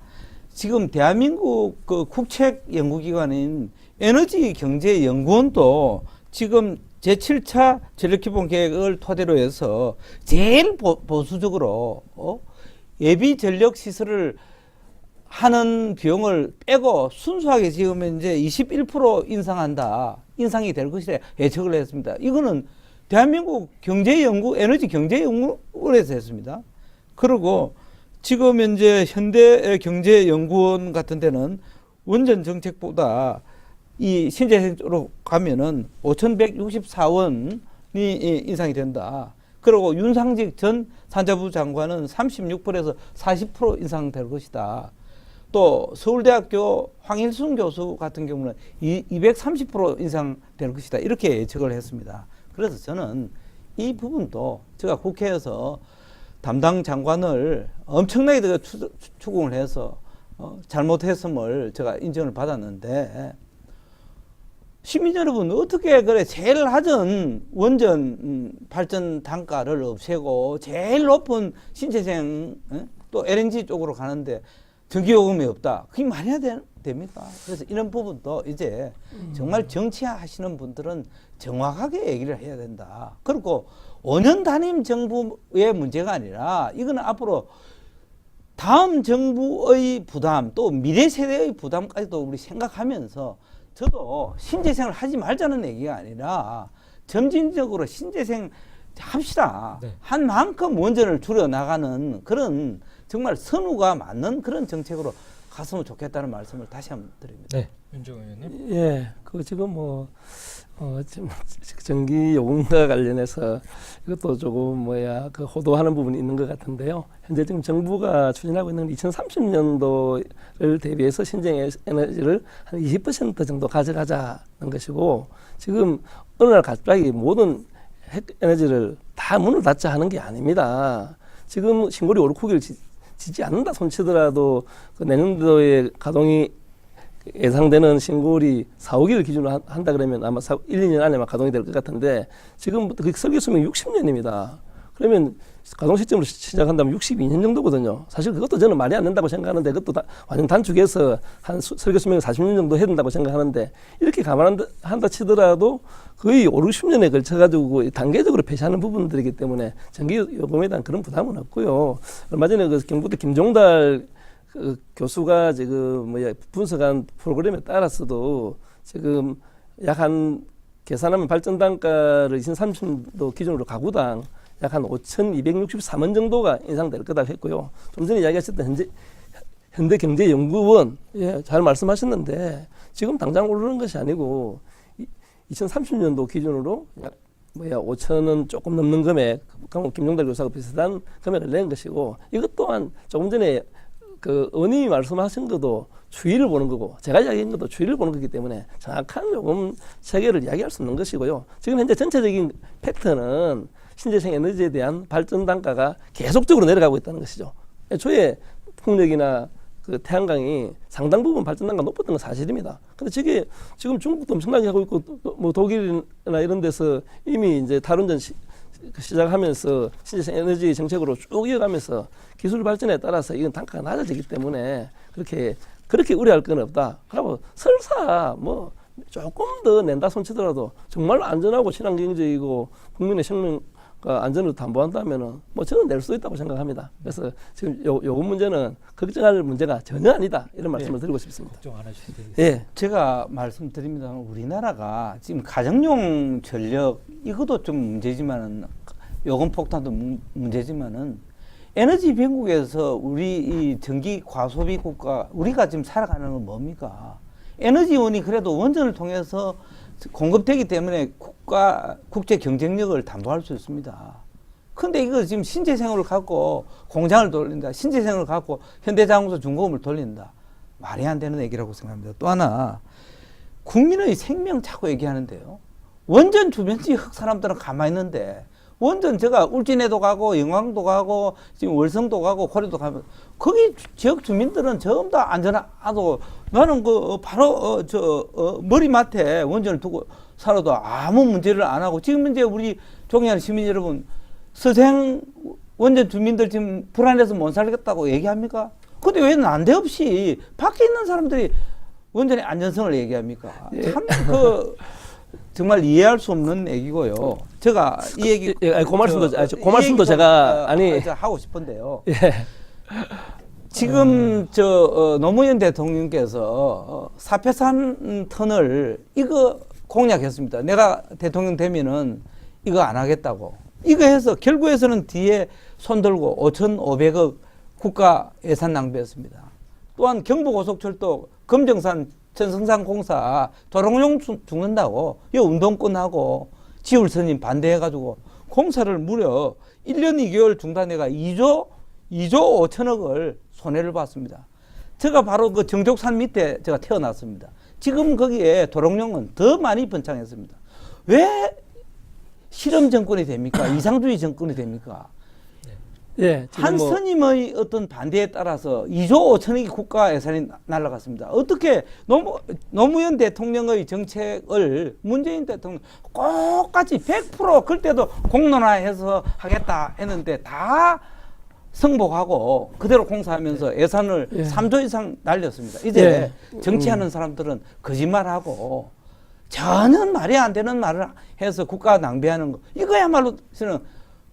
지금 대한민국 그 국책연구기관인 에너지경제연구원도 지금 제7차 전력기본계획을 토대로 해서 제일 보수적으로 예비 전력 시설을 하는 비용을 빼고 순수하게 지금 이제 21% 인상이 될 것이라 예측을 했습니다. 이거는 대한민국 에너지경제연구원에서 했습니다. 그리고 지금 이제 현대경제연구원 같은 데는 원전 정책보다 이 신재생 쪽으로 가면은 5,164원이 인상이 된다. 그리고 윤상직 전 산자부 장관은 36%에서 40% 인상될 것이다. 또 서울대학교 황일순 교수 같은 경우는 230% 인상될 것이다. 이렇게 예측을 했습니다. 그래서 저는 이 부분도 제가 국회에서 담당 장관을 엄청나게 추궁을 해서 잘못했음을 제가 인정을 받았는데 시민 여러분 어떻게 그래 제일 낮은 원전 발전 단가를 없애고 제일 높은 신재생 또 LNG 쪽으로 가는데 전기요금이 없다. 그게 말해야 됩니까? 그래서 이런 부분도 이제 정말 정치하시는 분들은 정확하게 얘기를 해야 된다. 그리고 5년 단임 정부의 문제가 아니라 이거는 앞으로 다음 정부의 부담 또 미래 세대의 부담까지도 우리 생각하면서 저도 신재생을 하지 말자는 얘기가 아니라 점진적으로 신재생 합시다. 네. 한 만큼 원전을 줄여나가는 그런 정말 선우가 맞는 그런 정책으로 갔으면 좋겠다는 말씀을 다시 한번 드립니다. 네, 윤정호 의원님. 예, 그 지금 지금 전기 요금과 관련해서 이것도 조금 그 호도하는 부분이 있는 것 같은데요. 현재 지금 정부가 추진하고 있는 2030년도를 대비해서 신재생 에너지를 한 20% 정도 가져가자는 것이고 지금 어느 날 갑자기 모든 핵 에너지를 다 문을 닫자 하는 게 아닙니다. 지금 신고리 5, 6호기를 지지 않는다 손치더라도 그 내년도에 가동이 예상되는 신고리 4, 5기를 기준으로 한다 그러면 아마 1, 2년 안에만 가동이 될 것 같은데 지금부터 그 설계 수명이 60년입니다. 그러면 가동 시점으로 시작한다면 62년 정도거든요. 사실 그것도 저는 말이 안 된다고 생각하는데 그것도 완전 단축해서 한 설계 수명이 40년 정도 해야 된다고 생각하는데 이렇게 감안한다 치더라도 거의 5, 60년에 걸쳐가지고 단계적으로 폐쇄하는 부분들이기 때문에 전기 요금에 대한 그런 부담은 없고요. 얼마 전에 그 경북대 김종달 그 교수가 지금 분석한 프로그램에 따라서도 지금 약 한 계산하면 발전 단가를 2030년도 기준으로 가구당 약 한 5,263원 정도가 인상될 거다 했고요. 좀 전에 이야기하셨던 현대경제연구원 잘 말씀하셨는데 지금 당장 오르는 것이 아니고 2030년도 기준으로 약 5,000원 조금 넘는 금액, 김종달 교수가 비슷한 금액을 낸 것이고 이것 또한 조금 전에 그 의원님이 말씀하신 것도 추이를 보는 거고 제가 이야기한 것도 추이를 보는 거기 때문에 정확한 요금 체계를 이야기할 수 없는 것이고요. 지금 현재 전체적인 팩트는 신재생 에너지에 대한 발전 단가가 계속적으로 내려가고 있다는 것이죠. 애초에 풍력이나 그 태양광이 상당 부분 발전 단가가 높았던 건 사실입니다. 근데 저게 지금 중국도 엄청나게 하고 있고 뭐 독일이나 이런 데서 이미 이제 탈원전 시작하면서 신재생 에너지 정책으로 쭉 이어가면서 기술 발전에 따라서 이건 단가가 낮아지기 때문에 그렇게 우려할 건 없다. 그리고 설사 뭐 조금 더 낸다 손치더라도 정말로 안전하고 친환경적이고 국민의 생명과 안전을 담보한다면은 뭐 저는 낼 수 있다고 생각합니다. 그래서 지금 요금 문제는 걱정할 문제가 전혀 아니다 이런 말씀을 드리고 싶습니다. 걱정 안 하셔도 되겠습니다. 예. 제가 말씀드립니다만 우리나라가 지금 가정용 전력 이것도 좀 문제지만은 요금 폭탄도 문제지만은 에너지 빈국에서 우리 이 전기 과소비 국가 우리가 지금 살아가는 건 뭡니까? 에너지원이 그래도 원전을 통해서 공급되기 때문에 국제 경쟁력을 담보할 수 있습니다. 근데 이거 지금 신재생을 갖고 공장을 돌린다. 신재생을 갖고 현대자동차 중공업을 돌린다. 말이 안 되는 얘기라고 생각합니다. 또 하나 국민의 생명 자꾸 얘기하는데요. 원전 주변 지역 사람들은 가만히 있는데 원전 제가 울진에도 가고 영광도 가고 지금 월성도 가고 고려도 가면 거기 지역 주민들은 전부 다 안전하고 나는 그 바로 머리맡에 원전을 두고 살아도 아무 문제를 안 하고 지금 이제 우리 종이하는 시민 여러분 서생 원전 주민들 지금 불안해서 못 살겠다고 얘기합니까? 근데 왜 난데없이 밖에 있는 사람들이 원전의 안전성을 얘기합니까? 참 정말 이해할 수 없는 얘기고요. 제가 이 얘기 그 말씀도 제가 하고 싶은데요. 예. 지금 노무현 대통령께서 사패산 터널 이거 공약했습니다. 내가 대통령 되면은 이거 안 하겠다고. 이거 해서 결국에서는 뒤에 손들고 5,500억 국가 예산 낭비했습니다. 또한 경부고속철도 금정산 천성산 공사 도롱뇽 죽는다고 이 운동권하고 지울스님 반대해가지고 공사를 무려 1년 2개월 중단해가 2조 5천억을 손해를 봤습니다. 제가 바로 그 정족산 밑에 제가 태어났습니다. 지금 거기에 도롱뇽은 더 많이 번창했습니다. 왜 실험 정권이 됩니까? 이상주의 정권이 됩니까? 예, 한 스님의 어떤 반대에 따라서 2조 5천억이 국가 예산이 날아갔습니다. 어떻게 노무현 대통령의 정책을 문재인 대통령 똑같이 100% 그때도 공론화해서 하겠다 했는데 다 승복하고 그대로 공사하면서 예산을 3조 이상 날렸습니다. 이제 정치하는 사람들은 거짓말하고 전혀 말이 안 되는 말을 해서 국가 낭비하는 거 이거야말로 저는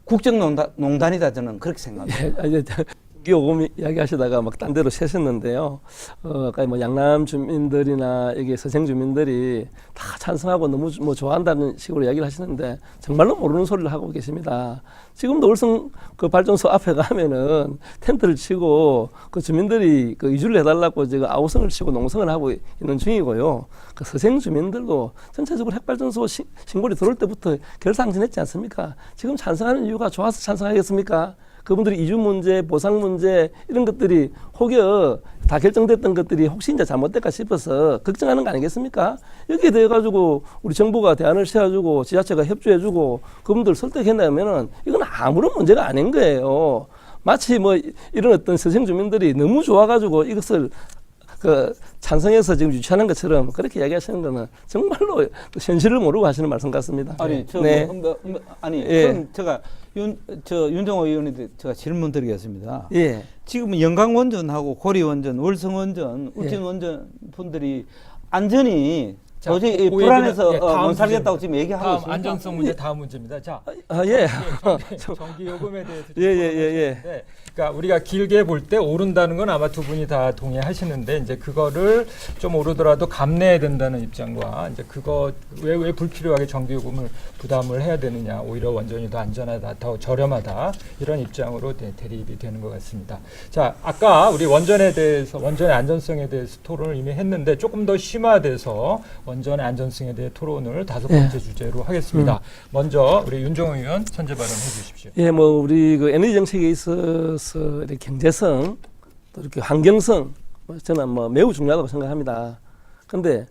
국정농단이다 저는 그렇게 생각합니다. 요금 이야기하시다가 막 딴 데로 새셨는데요. 아까 뭐 양남 주민들이나 여기 서생 주민들이 다 찬성하고 너무 뭐 좋아한다는 식으로 이야기를 하시는데 정말로 모르는 소리를 하고 계십니다. 지금도 월성 그 발전소 앞에 가면은 텐트를 치고 그 주민들이 그 이주를 해달라고 지금 아우성을 치고 농성을 하고 있는 중이고요. 그 서생 주민들도 전체적으로 핵발전소 신고리 들어올 때부터 결상진했지 않습니까? 지금 찬성하는 이유가 좋아서 찬성하겠습니까? 그분들이 이주 문제, 보상 문제 이런 것들이 혹여 다 결정됐던 것들이 혹시 이제 잘못될까 싶어서 걱정하는 거 아니겠습니까? 여기에 대해 가지고 우리 정부가 대안을 세워주고 지자체가 협조해주고 그분들 설득해내면은 이건 아무런 문제가 아닌 거예요. 마치 뭐 이런 어떤 서생 주민들이 너무 좋아가지고 이것을 그 찬성해서 지금 유치하는 것처럼 그렇게 이야기하시는 거는 정말로 현실을 모르고 하시는 말씀 같습니다. 아니, 저 네. 아니, 예. 그럼 제가 윤정호 의원님께 제가 질문 드리겠습니다. 예. 지금 영광 원전하고 고리 원전, 월성 원전, 예. 울진 원전 분들이 안전이 자, 도저히 그 불안해서 얘기는, 다음 못 살겠다고 문제입니다. 지금 얘기하고 다음 있습니다. 안전성 문제 다음 문제입니다. 자, 예. 전기 요금에 대해서 좀 예. 토론하시는데, 그러니까 우리가 길게 볼 때 오른다는 건 아마 두 분이 다 동의하시는데 이제 그거를 좀 오르더라도 감내해야 된다는 입장과 이제 그거 왜 불필요하게 전기 요금을 부담을 해야 되느냐, 오히려 원전이 더 안전하다, 더 저렴하다 이런 입장으로 대립이 되는 것 같습니다. 자, 아까 우리 원전에 대해서 원전의 안전성에 대해서 토론을 이미 했는데 조금 더 심화돼서 원전의 안전성에 대해 토론을 다섯 번째 주제로 하겠습니다. 먼저 우리 윤정호 의원 선제 발언해 주십시오. 예, 뭐 우리 그 에너지 정책에 있어서 이렇게 경제성 또 이렇게 환경성 저는 뭐 매우 중요하다고 생각합니다. 그런데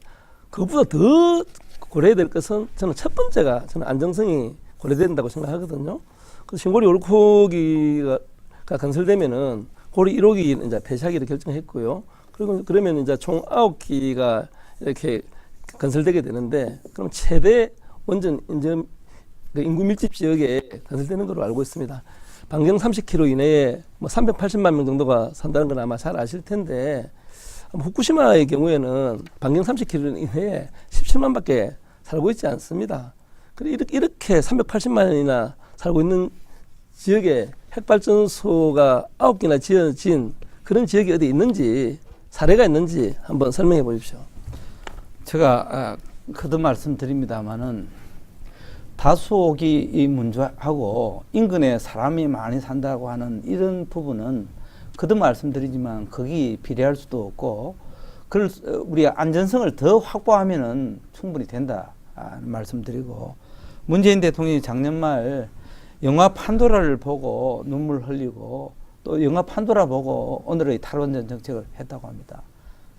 그것보다 더 고려해야 될 것은 저는 첫 번째가 저는 안정성이 고려된다고 생각하거든요. 그 신고리 올코기가 건설되면은 고리 1호기 이제 폐쇄하기를 결정했고요. 그리고 그러면 이제 총 9기가 이렇게 건설되게 되는데 그럼 최대 원전 인접 그 인구 밀집 지역에 건설되는 걸로 알고 있습니다. 반경 30km 이내에 뭐 380만 명 정도가 산다는 건 아마 잘 아실 텐데 후쿠시마의 경우에는 반경 30km 이내에 17만밖에 살고 있지 않습니다. 그리고 이렇게 380만이나 살고 있는 지역에 핵발전소가 9개나 지어진 그런 지역이 어디 있는지 사례가 있는지 한번 설명해 보십시오. 제가 거듭 말씀드립니다마는 다수옥이 이 문제하고 인근에 사람이 많이 산다고 하는 이런 부분은 거듭 말씀드리지만 거기 비례할 수도 없고 그걸 우리가 안전성을 더 확보하면은 충분히 된다 말씀드리고 문재인 대통령이 작년 말 영화 판도라를 보고 눈물 흘리고 또 영화 판도라 보고 오늘의 탈원전 정책을 했다고 합니다.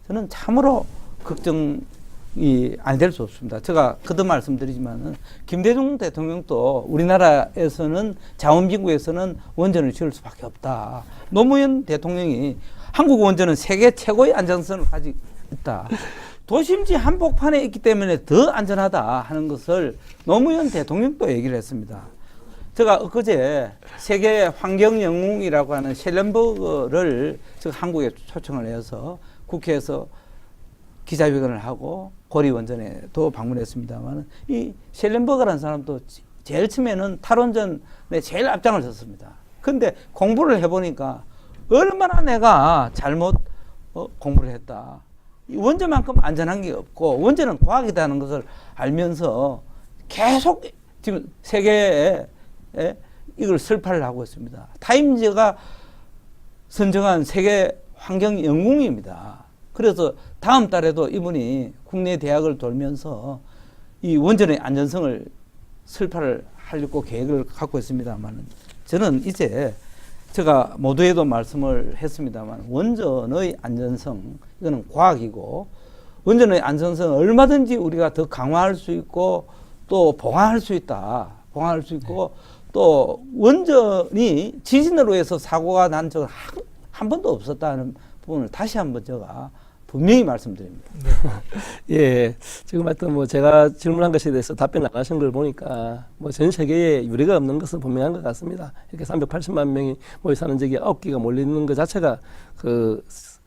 저는 참으로 걱정이 안 될 수 없습니다. 제가 거듭 말씀드리지만은 김대중 대통령도 우리나라에서는 자원빙구에서는 원전을 지을 수밖에 없다. 노무현 대통령이 한국 원전은 세계 최고의 안전성을 가지고 있다. 도심지 한복판에 있기 때문에 더 안전하다 하는 것을 노무현 대통령도 얘기를 했습니다. 제가 엊그제 세계 환경영웅이라고 하는 셸렌버그를 제가 한국에 초청을 해서 국회에서 기자회견을 하고 고리 원전에도 방문했습니다만 이 셸렌버그라는 사람도 제일 처음에는 탈원전에 제일 앞장을 섰습니다. 근데 공부를 해보니까 얼마나 내가 잘못 공부를 했다. 이 원전만큼 안전한 게 없고 원전은 과학이라는 것을 알면서 계속 지금 세계에 이걸 설파를 하고 있습니다. 타임즈가 선정한 세계 환경 영웅입니다. 그래서 다음 달에도 이분이 국내 대학을 돌면서 이 원전의 안전성을 설파를 하려고 계획을 갖고 있습니다만 저는 이제 제가 모두에도 말씀을 했습니다만 원전의 안전성 이거는 과학이고 원전의 안전성은 얼마든지 우리가 더 강화할 수 있고 또 보강할 수 있다. 보강할 수 있고 또 원전이 지진으로 해서 사고가 난 적은 한 번도 없었다는 부분을 다시 한번 제가 분명히 말씀드립니다. 예, 지금 하여튼 뭐 제가 질문한 것에 대해서 답변 안 하신 걸 보니까 뭐 전 세계에 유례가 없는 것은 분명한 것 같습니다. 이렇게 380만 명이 모여 사는 지역에 9기가 몰리는 것 자체가 그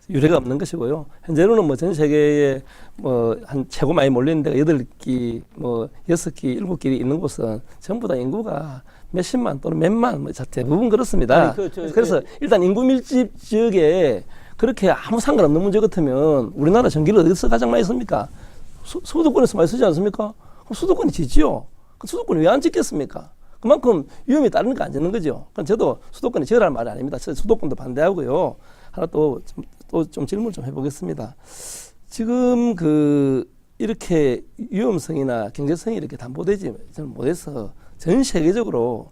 유례가 없는 것이고요. 현재로는 뭐 전 세계에 뭐 한 최고 많이 몰리는 데가 8기, 뭐 6기, 7기 있는 곳은 전부 다 인구가 몇십만 또는 몇만 뭐 대부분 그렇습니다. 아니, 그래서 일단 인구 밀집 지역에 그렇게 아무 상관없는 문제 같으면 우리나라 전기를 어디서 가장 많이 씁니까? 수도권에서 많이 쓰지 않습니까? 그럼 수도권이 짓지요. 그 수도권이 왜 안 짓겠습니까? 그만큼 위험이 따르니까 안 짓는 거죠. 그럼 저도 수도권이 지으라는 말이 아닙니다. 저 수도권도 반대하고요. 하나 또 좀 질문 좀 해보겠습니다. 지금 이렇게 위험성이나 경제성이 이렇게 담보되지 못해서 전 세계적으로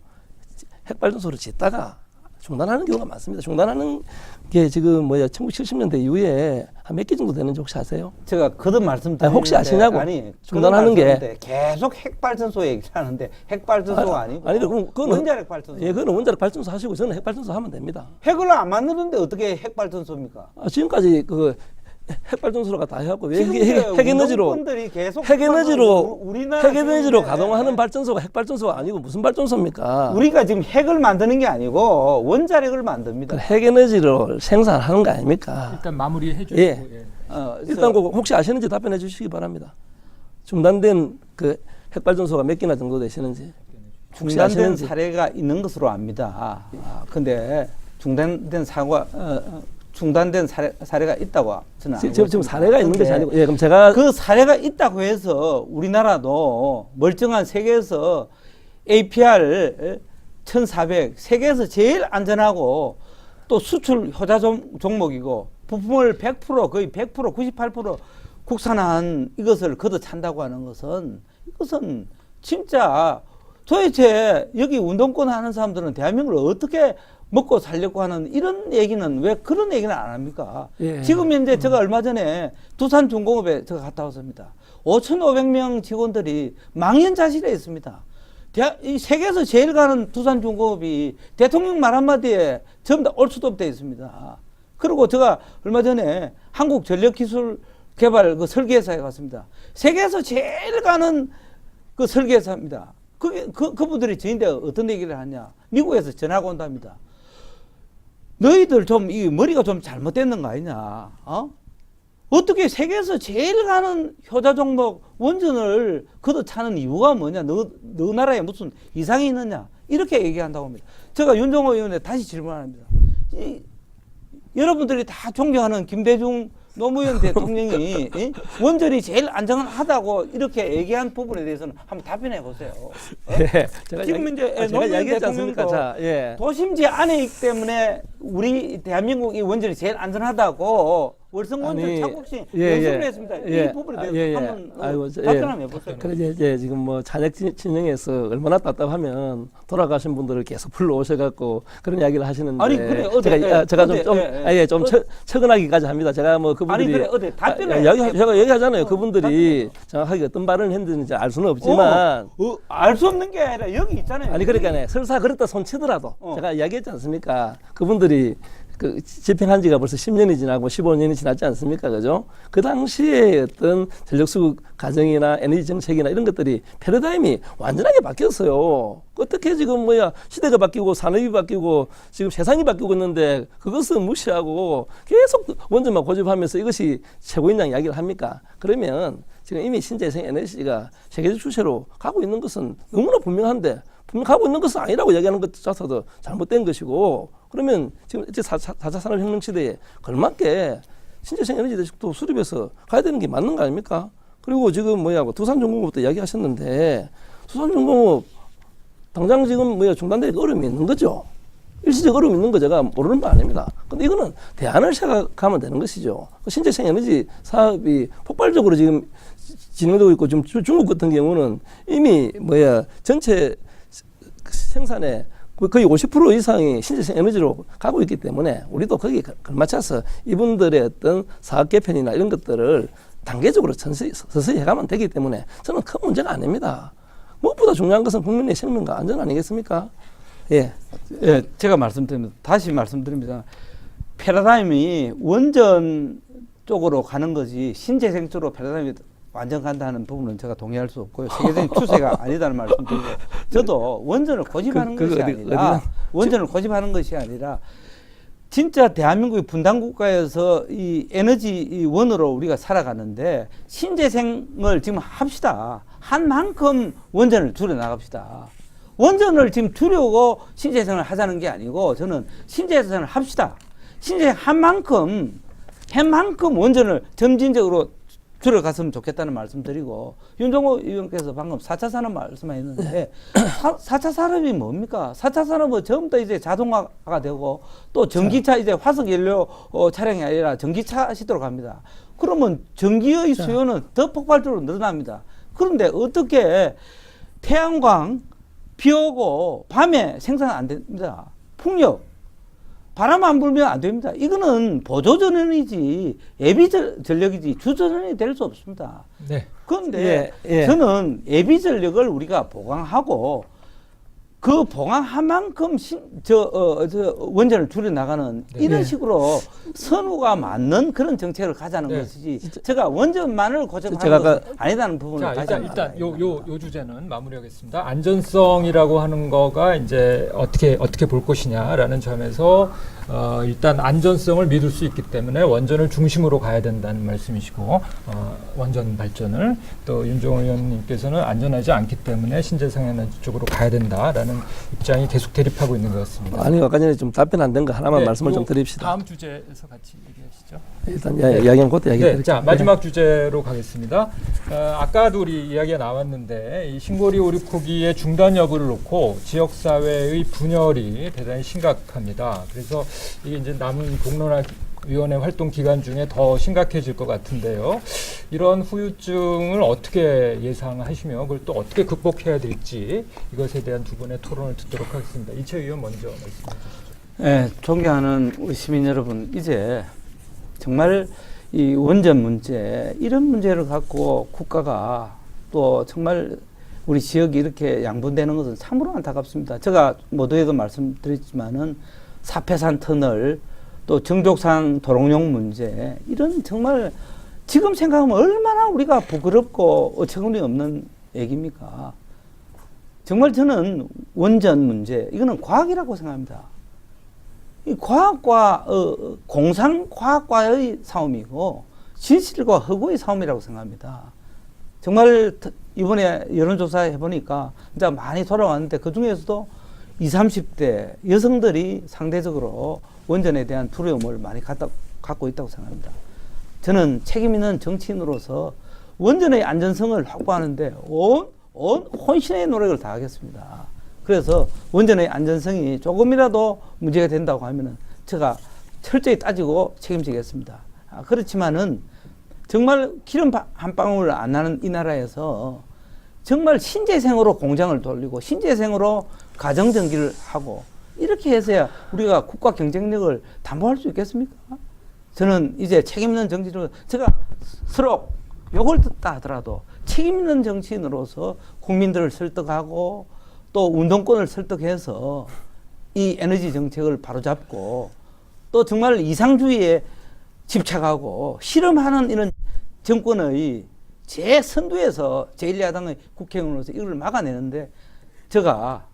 핵발전소를 짓다가 중단하는 경우가 많습니다. 중단하는 게 지금 1970년대 이후에 한 몇 개 정도 되는지 혹시 아세요? 제가 거듭 말씀드리는데 아니, 혹시 아시냐고? 아니 중단하는 게 말씀드리는데 계속 핵발전소 얘기하는데 핵발전소가 아니고 아니 그건 원자력 발전소. 예, 그건 원자력 발전소 하시고 저는 핵발전소 하면 됩니다. 핵을 안 만드는데 어떻게 핵발전소입니까? 지금까지 그 핵발전소가 다 해갖고 왜 지금 핵에너지로 운동권들이 계속 핵에너지로 주인인데 가동하는 발전소가 핵발전소가 아니고 무슨 발전소입니까? 우리가 지금 핵을 만드는 게 아니고 원자력을 만듭니다. 핵에너지를 생산하는 거 아닙니까? 일단 마무리해 주시고. 예. 일단 그 혹시 아시는지 답변해 주시기 바랍니다. 중단된 그 핵발전소가 몇 개나 정도 되시는지. 혹시 중단된 아시는지. 사례가 있는 것으로 압니다. 근데 중단된 사례가 있다고 저는 알고 지금 있습니다. 사례가 있는 것이 근데 아니고, 예, 그럼 제가 그 사례가 있다고 해서 우리나라도 멀쩡한 세계에서 APR 1400 세계에서 제일 안전하고 또 수출 효자 종목이고 부품을 100% 거의 100% 98% 국산한 이것을 걷어찬다고 하는 것은 이것은 진짜 도대체 여기 운동권 하는 사람들은 대한민국을 어떻게 먹고 살려고 하는 이런 얘기는 왜 그런 얘기는 안 합니까? 예. 지금 현재 제가 얼마 전에 두산중공업에 제가 갔다 왔습니다. 5,500명 직원들이 망연자실해 있습니다. 이 세계에서 제일 가는 두산중공업이 대통령 말 한마디에 전부 다 올 수도 없게 있습니다. 그리고 제가 얼마 전에 한국전력기술개발 그 설계회사에 갔습니다. 세계에서 제일 가는 그 설계회사입니다. 그분들이 저희한테 어떤 얘기를 하냐. 미국에서 전화가 온답니다. 너희들 좀 이 머리가 좀 잘못됐는 거 아니냐. 어떻게 세계에서 제일 가는 효자 종목 원전을 걷어차는 이유가 뭐냐. 너 나라에 무슨 이상이 있느냐. 이렇게 얘기한다고 합니다. 제가 윤정호 의원에 다시 질문합니다. 여러분들이 다 존경하는 김대중 노무현 대통령이 원전이 제일 안전하다고 이렇게 얘기한 부분에 대해서는 한번 답변해 보세요. 예, 지금 이제 제가 노무현 이야기했지 않습니까? 대통령도 자, 예. 도심지 안에 있기 때문에 우리 대한민국이 원전이 제일 안전하다고 월성원전 착국시 연습을 했습니다. 이 부분에 대해서 한번 답변 한번 해보세요. 그래 이제 지금 뭐 잔액 진영에서 얼마나 답답하면 돌아가신 분들을 계속 불러오셔갖고 그런 이야기를 하시는데 아니, 그래, 어제, 제가 어제, 좀 처근하기까지 합니다. 제가 뭐 그분들이 아니, 그래, 어제 답변을 제가 얘기하잖아요. 그분들이 정확하게 어떤 발언을 했는지 알 수는 없지만 알 수 없는 게 아니라 여기 있잖아요. 아니 그러니까 설사 그렇다 손치더라도 제가 이야기했지 않습니까? 그분들이 그 집행한 지가 벌써 10년이 지나고 15년이 지났지 않습니까? 그죠? 그 당시에 어떤 전력수급 과정이나 에너지 정책이나 이런 것들이 패러다임이 완전하게 바뀌었어요. 어떻게 지금 시대가 바뀌고 산업이 바뀌고 지금 세상이 바뀌고 있는데 그것은 무시하고 계속 원전만 고집하면서 이것이 최고인 양 이야기를 합니까? 그러면 지금 이미 신재생 에너지가 세계적 추세로 가고 있는 것은 너무나 분명한데 분명 가고 있는 것은 아니라고 이야기하는 것 자체도 잘못된 것이고 그러면 지금 4차 산업혁명 시대에 걸맞게 신재생 에너지 대책도 수립해서 가야 되는 게 맞는 거 아닙니까? 그리고 지금 두산중공업도 이야기하셨는데 두산중공업 당장 지금 중단되기 어려움이 있는 거죠. 일시적 어려움이 있는 거 제가 모르는 바 아닙니다. 근데 이거는 대안을 생각하면 되는 것이죠. 신재생 에너지 사업이 폭발적으로 지금 진행되고 있고 지금 중국 같은 경우는 이미 전체 생산의 거의 50% 이상이 신재생 에너지로 가고 있기 때문에 우리도 거기에 걸맞춰서 이분들의 어떤 사업 개편이나 이런 것들을 단계적으로 서서히 해가면 되기 때문에 저는 큰 문제가 아닙니다. 무엇보다 중요한 것은 국민의 생명과 안전 아니겠습니까? 예. 예, 제가 다시 말씀드립니다. 패러다임이 원전 쪽으로 가는 거지 신재생 쪽으로 패러다임이 완전 간다는 부분은 제가 동의할 수 없고요. 세계적인 추세가 아니다는 말씀드리고 저도 원전을 고집하는 것이 아니라 진짜 대한민국이 분단 국가에서 이 에너지 원으로 우리가 살아가는데 신재생을 지금 합시다. 한 만큼 원전을 줄여 나갑시다. 원전을 지금 줄이고 신재생을 하자는 게 아니고 저는 신재생을 합시다. 신재생 한 만큼 원전을 점진적으로 줄여갔으면 좋겠다는 말씀 드리고 윤정호 의원께서 방금 4차 산업 말씀하셨는데 4차 산업이 뭡니까? 4차 산업은 전부 다 이제 자동화가 되고 또 전기차 이제 화석 연료 차량이 아니라 전기차 시대로 갑니다. 그러면 전기의 수요는 더 폭발적으로 늘어납니다. 그런데 어떻게 태양광 비 오고 밤에 생산 안 됩니다. 풍력 바람 안 불면 안 됩니다. 이거는 보조전원이지 예비 전력이지 주전원이 될 수 없습니다. 네. 그런데 예. 저는 예비 전력을 우리가 보강하고 그 보강한 만큼 원전을 줄여 나가는 네. 이런 네. 식으로 선후가 맞는 그런 정책을 가자는 네. 것이지. 제가 원전만을 고정하는 제가 것은 아니다는 부분을 자, 다시 일단 요 주제는 마무리하겠습니다. 안전성이라고 하는 거가 이제 어떻게 볼 것이냐라는 점에서 일단 안전성을 믿을 수 있기 때문에 원전을 중심으로 가야 된다는 말씀이시고 원전 발전을 또 윤종호 의원님께서는 안전하지 않기 때문에 신재생 에너지 쪽으로 가야 된다라는 입장이 계속 대립하고 있는 것 같습니다. 아니 아까 전에 좀 답변 안 된 거 하나만 네, 말씀을 요 좀 드립시다. 다음 주제에서 같이 얘기하시죠. 일단 이야기한 것도 이야기 네, 드릴게요. 자 마지막 주제로 가겠습니다. 아까도 우리 이야기가 나왔는데 이 신고리 오리코기의 중단 여부를 놓고 지역 사회의 분열이 대단히 심각합니다. 그래서 이게 이제 남은 공론화위원회 활동 기간 중에 더 심각해질 것 같은데요. 이런 후유증을 어떻게 예상하시며 그걸 또 어떻게 극복해야 될지 이것에 대한 두 분의 토론을 듣도록 하겠습니다. 이채 의원 먼저 말씀해 주시죠. 네, 존경하는 우리 시민 여러분, 이제 정말 이 원전 문제, 이런 문제를 갖고 국가가 또 정말 우리 지역이 이렇게 양분되는 것은 참으로 안타깝습니다. 제가 모두에도 말씀드렸지만은 사패산 터널, 또 정족산 도롱뇽 문제, 이런 정말 지금 생각하면 얼마나 우리가 부끄럽고 어처구니 없는 얘기입니까? 정말 저는 원전 문제, 이거는 과학이라고 생각합니다. 이 과학과 공상과학과의 싸움이고 진실과 허구의 싸움이라고 생각합니다. 정말 이번에 여론조사 해보니까 진짜 많이 돌아왔는데 그 중에서도 20, 30대 여성들이 상대적으로 원전에 대한 두려움을 많이 갖고 있다고 생각합니다. 저는 책임 있는 정치인으로서 원전의 안전성을 확보하는데 혼신의 노력을 다하겠습니다. 그래서 원전의 안전성이 조금이라도 문제가 된다고 하면은 제가 철저히 따지고 책임지겠습니다. 그렇지만은 정말 기름 한 방울 안 나는 이 나라에서 정말 신재생으로 공장을 돌리고 신재생으로 가정전기를 하고 이렇게 해서야 우리가 국가 경쟁력을 담보할 수 있겠습니까? 저는 이제 책임 있는 정치인으로 제가 서로 욕을 듣다 하더라도 책임 있는 정치인으로서 국민들을 설득하고 또 운동권을 설득해서 이 에너지 정책을 바로잡고 또 정말 이상주의에 집착하고 실험하는 이런 정권의 제선두에서 제1야당의 국회의원으로서 이걸 막아내는데 제가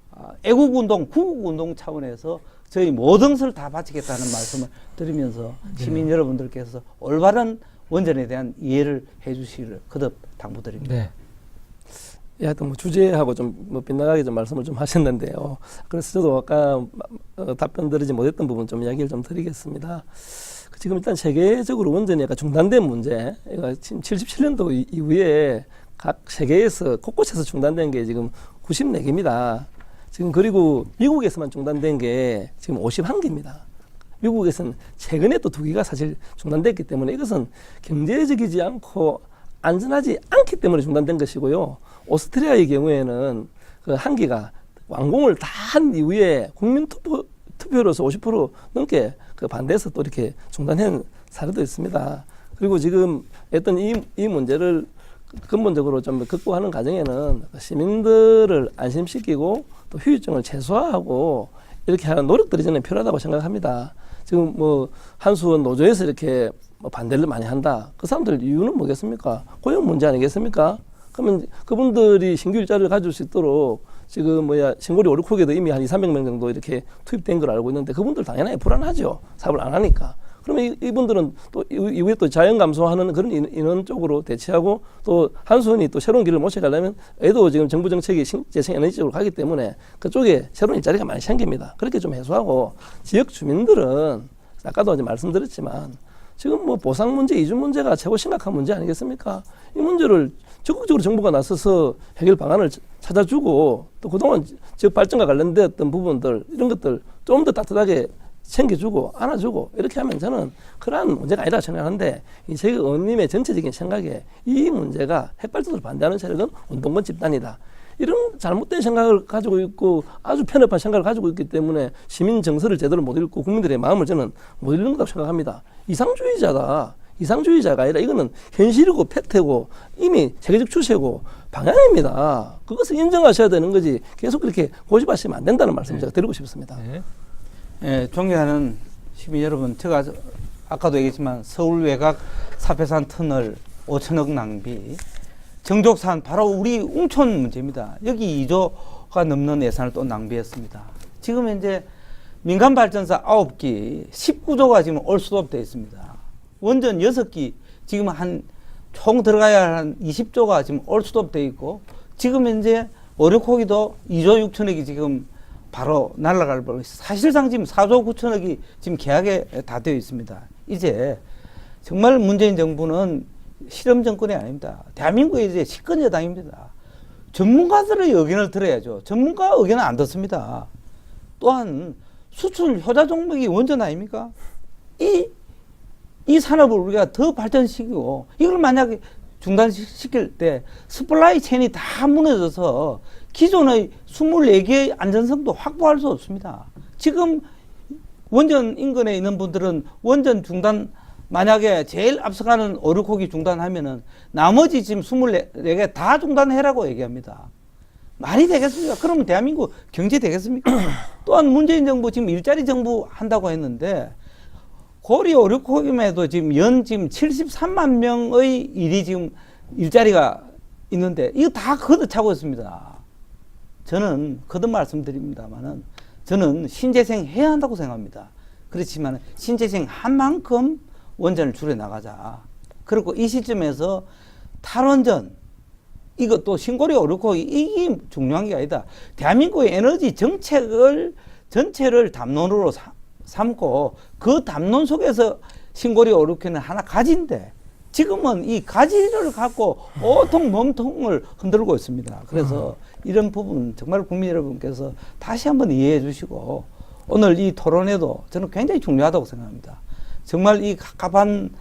애국운동, 구국운동 차원에서 저희 모든 것을 다 바치겠다는 말씀을 드리면서 시민 여러분들께서 올바른 원전에 대한 이해를 해주시기를 거듭 당부드립니다. 네. 예, 하여튼 뭐 주제하고 좀 빗나가게 좀 말씀을 좀 하셨는데요. 그래서 저도 아까 답변 드리지 못했던 부분 좀 이야기를 좀 드리겠습니다. 지금 일단 세계적으로 원전이 약간 중단된 문제, 지금 77년도 이후에 각 세계에서 곳곳에서 중단된 게 지금 94개입니다. 지금 그리고 미국에서만 중단된 게 지금 51개입니다. 미국에서는 최근에 또 2개가 사실 중단됐기 때문에 이것은 경제적이지 않고 안전하지 않기 때문에 중단된 것이고요. 오스트리아의 경우에는 그 1개가 완공을 다 한 이후에 국민 투표로서 50% 넘게 그 반대해서 또 이렇게 중단한 사례도 있습니다. 그리고 지금 어떤 이 문제를 근본적으로 좀 극복하는 과정에는 시민들을 안심시키고 또 후유증을 최소화하고 이렇게 하는 노력들이 저는 필요하다고 생각합니다. 지금 뭐 한수원 노조에서 이렇게 반대를 많이 한다. 그 사람들 이유는 뭐겠습니까? 고용 문제 아니겠습니까? 그러면 그분들이 신규 일자리를 가질 수 있도록 지금 신고리 오리코기에도 이미 한 200~300명 정도 이렇게 투입된 걸 알고 있는데 그분들 당연히 불안하죠. 사업을 안 하니까. 그러면 이분들은 또 이후에 또 자연 감소하는 그런 인원 쪽으로 대체하고 또 한수원이 또 새로운 길을 모셔가려면 애도 지금 정부 정책이 재생 에너지 쪽으로 가기 때문에 그쪽에 새로운 일자리가 많이 생깁니다. 그렇게 좀 해소하고 지역 주민들은 아까도 이제 말씀드렸지만 지금 뭐 보상 문제, 이주 문제가 최고 심각한 문제 아니겠습니까? 이 문제를 적극적으로 정부가 나서서 해결 방안을 찾아주고 또 그동안 지역 발전과 관련되었던 부분들 이런 것들 좀 더 따뜻하게 챙겨주고 안아주고 이렇게 하면 저는 그러한 문제가 아니라 생각하는데 이 저희 의원님의 전체적인 생각에 이 문제가 핵발전을 반대하는 세력은 운동권 집단이다. 이런 잘못된 생각을 가지고 있고 아주 편협한 생각을 가지고 있기 때문에 시민 정서를 제대로 못 읽고 국민들의 마음을 저는 못 읽는 거라고 생각합니다. 이상주의자가 아니라 이거는 현실이고 팩트고 이미 세계적 추세고 방향입니다. 그것을 인정하셔야 되는 거지 계속 그렇게 고집하시면 안 된다는 말씀 제가 드리고 싶습니다. 네. 예, 존경하는 시민 여러분, 제가 아까도 얘기했지만 서울 외곽 사패산 터널 5천억 낭비, 정족산 바로 우리 웅촌 문제입니다. 여기 2조가 넘는 예산을 또 낭비했습니다. 지금 현재 민간 발전소 9기 19조가 지금 올수업되어 있습니다. 원전 6기 지금 총 들어가야 한 20조가 지금 올수업되어 있고, 지금 현재 오류코기도 2조 6천억이 지금 바로 날아갈 뻔. 사실상 지금 4조 9천억이 지금 계약에 다 되어 있습니다. 이제 정말 문재인 정부는 실험 정권이 아닙니다. 대한민국의 이제 집권 여당입니다. 전문가들의 의견을 들어야죠. 전문가 의견은 안 듣습니다. 또한 수출 효자 종목이 원전 아닙니까? 이 산업을 우리가 더 발전시키고, 이걸 만약에 중단시킬 때 서플라이 체인이 다 무너져서 기존의 24개의 안전성도 확보할 수 없습니다. 지금 원전 인근에 있는 분들은 원전 중단, 만약에 제일 앞서가는 오류코기 중단하면은 나머지 지금 24개 다 중단해라고 얘기합니다. 말이 되겠습니까? 그러면 대한민국 경제 되겠습니까? 또한 문재인 정부 지금 일자리 정부 한다고 했는데, 고리 오류코기에도 지금 지금 73만 명의 일이 지금 일자리가 있는데 이거 다 걷어차고 있습니다. 저는 거듭 말씀드립니다만은 저는 신재생 해야 한다고 생각합니다. 그렇지만 신재생 한 만큼 원전을 줄여 나가자. 그리고 이 시점에서 탈원전, 이것도 신고리 오르고 이게 중요한 게 아니다. 대한민국의 에너지 정책을 전체를 담론으로 삼고 그 담론 속에서 신고리 오르크는 하나 가지인데 지금은 이 가지를 갖고 온통 몸통을 흔들고 있습니다. 그래서 이런 부분 정말 국민 여러분께서 다시 한번 이해해 주시고, 오늘 이 토론에도 저는 굉장히 중요하다고 생각합니다. 정말 이 갑갑한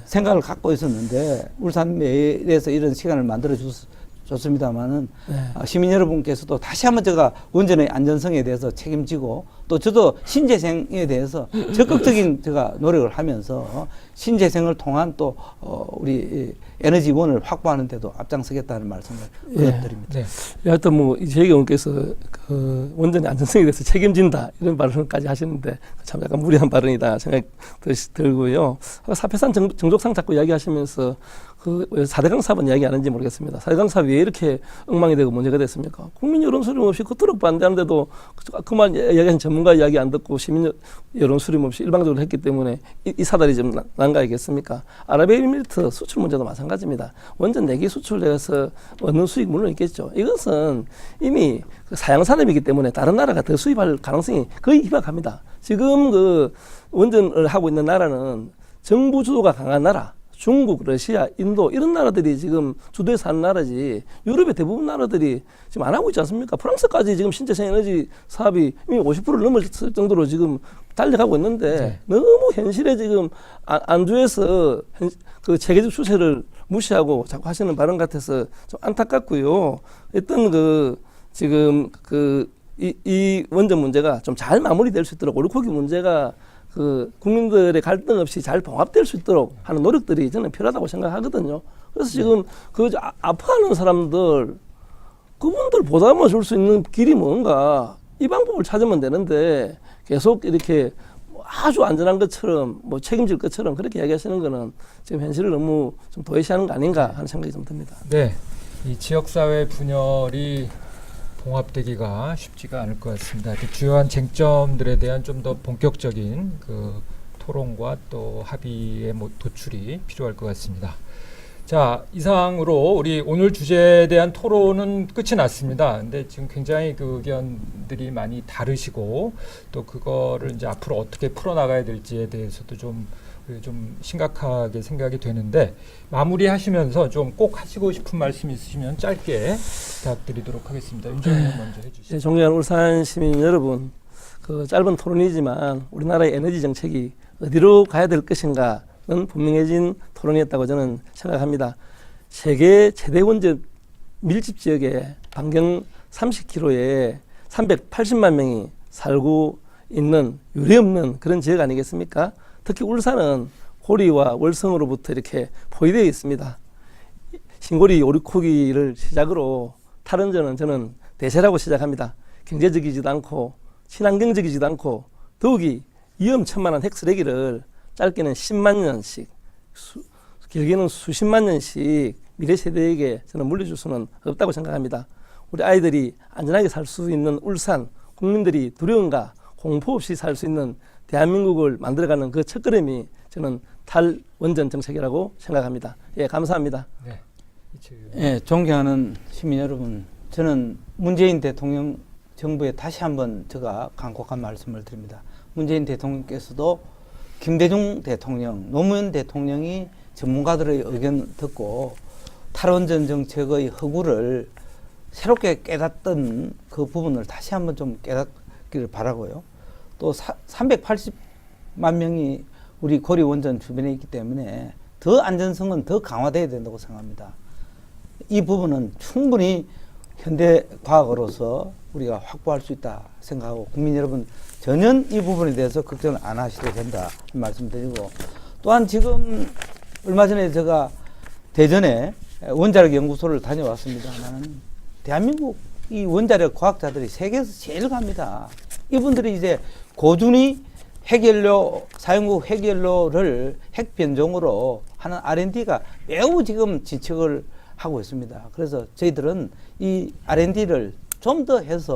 생각을 갖고 있었는데 울산 메일에서 이런 시간을 만들어 줬습니다만은 시민 여러분께서도 다시 한번 제가 원전의 안전성에 대해서 책임지고, 또 저도 신재생에 대해서 적극적인 제가 노력을 하면서 신재생을 통한 또 우리 에너지원을 확보하는 데도 앞장서겠다는 말씀을 드립니다. 네. 하여튼 뭐 이재기 의원께서 그 원전의 안전성에 대해서 책임진다 이런 발언까지 하시는데 참 약간 무리한 발언이다 생각 들고요. 사패산 정족상 자꾸 이야기하시면서 그 4대강 사업은 이야기 안 했는지 모르겠습니다. 4대강 사업이 왜 이렇게 엉망이 되고 문제가 됐습니까? 국민 여론 수렴 없이 그토록 반대하는데도 그만 이야기하신 전문가 이야기 안 듣고 시민 여론 수렴 없이 일방적으로 했기 때문에 이 사달이 좀 난 거 아니겠습니까? 아랍에미리트 수출 문제도 마찬가지입니다. 원전 4개 수출돼서 얻는 수익 물론 있겠죠. 이것은 이미 사양 산업이기 때문에 다른 나라가 더 수입할 가능성이 거의 희박합니다. 지금 그 원전을 하고 있는 나라는 정부 주도가 강한 나라, 중국, 러시아, 인도 이런 나라들이 지금 주도해서 하는 나라지, 유럽의 대부분 나라들이 지금 안 하고 있지 않습니까? 프랑스까지 지금 신재생 에너지 사업이 이미 50%를 넘을 정도로 지금 달려가고 있는데 너무 현실에 지금 안주해서 그 세계적 추세를 무시하고 자꾸 하시는 발언 같아서 좀 안타깝고요. 어떤 지금 이 원전 문제가 좀 잘 마무리될 수 있도록 오르코기 문제가 국민들의 갈등 없이 잘 봉합될 수 있도록 하는 노력들이 저는 필요하다고 생각하거든요. 그래서 지금 아파하는 사람들, 그분들 보담아 줄 수 있는 길이 뭔가, 이 방법을 찾으면 되는데 계속 이렇게 아주 안전한 것처럼 뭐 책임질 것처럼 그렇게 이야기하시는 거는 지금 현실을 너무 좀 도외시하는 거 아닌가 하는 생각이 좀 듭니다. 네, 이 지역사회 분열이 봉합되기가 쉽지가 않을 것 같습니다. 주요한 쟁점들에 대한 좀 더 본격적인 토론과 또 합의의 도출이 필요할 것 같습니다. 자, 이상으로 우리 오늘 주제에 대한 토론은 끝이 났습니다. 근데 지금 굉장히 의견들이 많이 다르시고, 또 그거를 이제 앞으로 어떻게 풀어나가야 될지에 대해서도 좀 심각하게 생각이 되는데, 마무리하시면서 좀 꼭 하시고 싶은 말씀 있으시면 짧게 부탁드리도록 하겠습니다. 윤정 의원 먼저 해주시죠. 네, 존경하는 울산 시민 여러분, 짧은 토론이지만 우리나라의 에너지 정책이 어디로 가야 될 것인가는 분명해진 토론이었다고 저는 생각합니다. 세계 최대 원전 밀집 지역에 반경 30km에 380만 명이 살고 있는 유례없는 그런 지역 아니겠습니까? 특히 울산은 고리와 월성으로부터 이렇게 포위되어 있습니다. 신고리 오리코기를 시작으로 탈원전은 저는 대세라고 시작합니다. 경제적이지도 않고 친환경적이지도 않고 더욱이 위험천만한 핵쓰레기를 짧게는 10만 년씩 길게는 수십만 년씩 미래 세대에게 저는 물려줄 수는 없다고 생각합니다. 우리 아이들이 안전하게 살 수 있는 울산, 국민들이 두려움과 공포 없이 살 수 있는 대한민국을 만들어가는 그 첫걸음이 저는 탈원전 정책이라고 생각합니다. 예, 감사합니다. 네. 예, 존경하는 시민 여러분, 저는 문재인 대통령 정부에 다시 한번 제가 간곡한 말씀을 드립니다. 문재인 대통령께서도 김대중 대통령, 노무현 대통령이 전문가들의 의견 듣고 탈원전 정책의 허구를 새롭게 깨닫던 그 부분을 다시 한번 좀 깨닫기를 바라고요. 또 380만 명이 우리 고리 원전 주변에 있기 때문에 더 안전성은 더 강화돼야 된다고 생각합니다. 이 부분은 충분히 현대 과학으로서 우리가 확보할 수 있다 생각하고 국민 여러분 전혀 이 부분에 대해서 걱정을 안 하셔도 된다 말씀드리고, 또한 지금 얼마 전에 제가 대전에 원자력 연구소를 다녀왔습니다만 대한민국 이 원자력 과학자들이 세계에서 제일 갑니다. 이분들이 이제 고준위 핵연료, 사용국 핵연료를 핵 변종으로 하는 R&D가 매우 지금 진척을 하고 있습니다. 그래서 저희들은 이 R&D를 좀 더 해서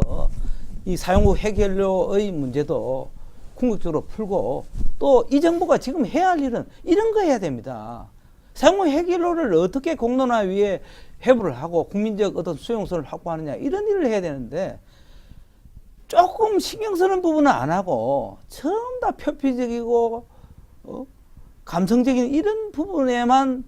이 사용국 핵연료의 문제도 궁극적으로 풀고, 또 이 정부가 지금 해야 할 일은 이런 거 해야 됩니다. 사용국 핵연료를 어떻게 공론화 위에 회부를 하고 국민적 어떤 수용성을 확보하느냐, 이런 일을 해야 되는데 조금 신경 쓰는 부분은 안 하고 전부 다 표피적이고 감성적인 이런 부분에만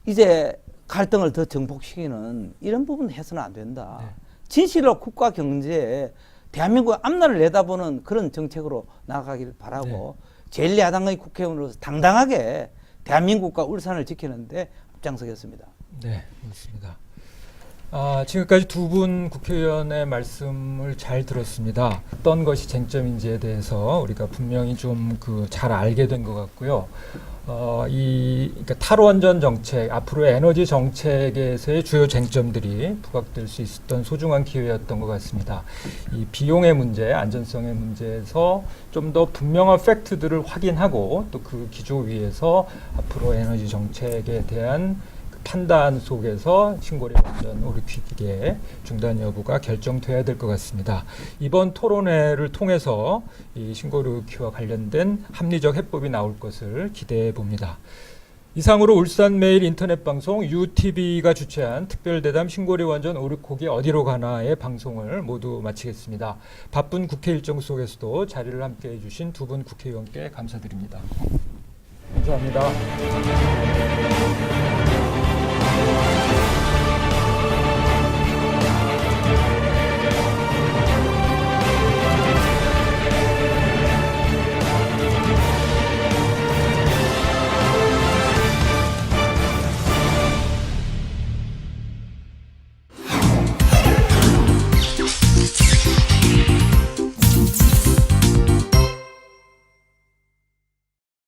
이제 갈등을 더 증폭시키는 이런 부분 해서는 안 된다. 네. 진실로 국가 경제에 대한민국 앞날을 내다보는 그런 정책으로 나아가기를 바라고, 제1야당의 국회의원으로서 당당하게 대한민국과 울산을 지키는데 앞장서겠습니다. 네, 그렇습니다. 지금까지 두 분 국회의원의 말씀을 잘 들었습니다. 어떤 것이 쟁점인지에 대해서 우리가 분명히 좀 잘 알게 된 것 같고요. 그러니까 탈원전 정책, 앞으로의 에너지 정책에서의 주요 쟁점들이 부각될 수 있었던 소중한 기회였던 것 같습니다. 이 비용의 문제, 안전성의 문제에서 좀 더 분명한 팩트들을 확인하고 또 그 기조 위에서 앞으로 에너지 정책에 대한 판단 속에서 신고리 원전 오리코기의 중단 여부가 결정돼야 될 것 같습니다. 이번 토론회를 통해서 이 신고리 오리코기와 관련된 합리적 해법이 나올 것을 기대해 봅니다. 이상으로 울산매일 인터넷 방송 UTV가 주최한 특별대담 신고리 원전 오리코기 어디로 가나의 방송을 모두 마치겠습니다. 바쁜 국회 일정 속에서도 자리를 함께해 주신 두 분 국회의원께 감사드립니다. 감사합니다.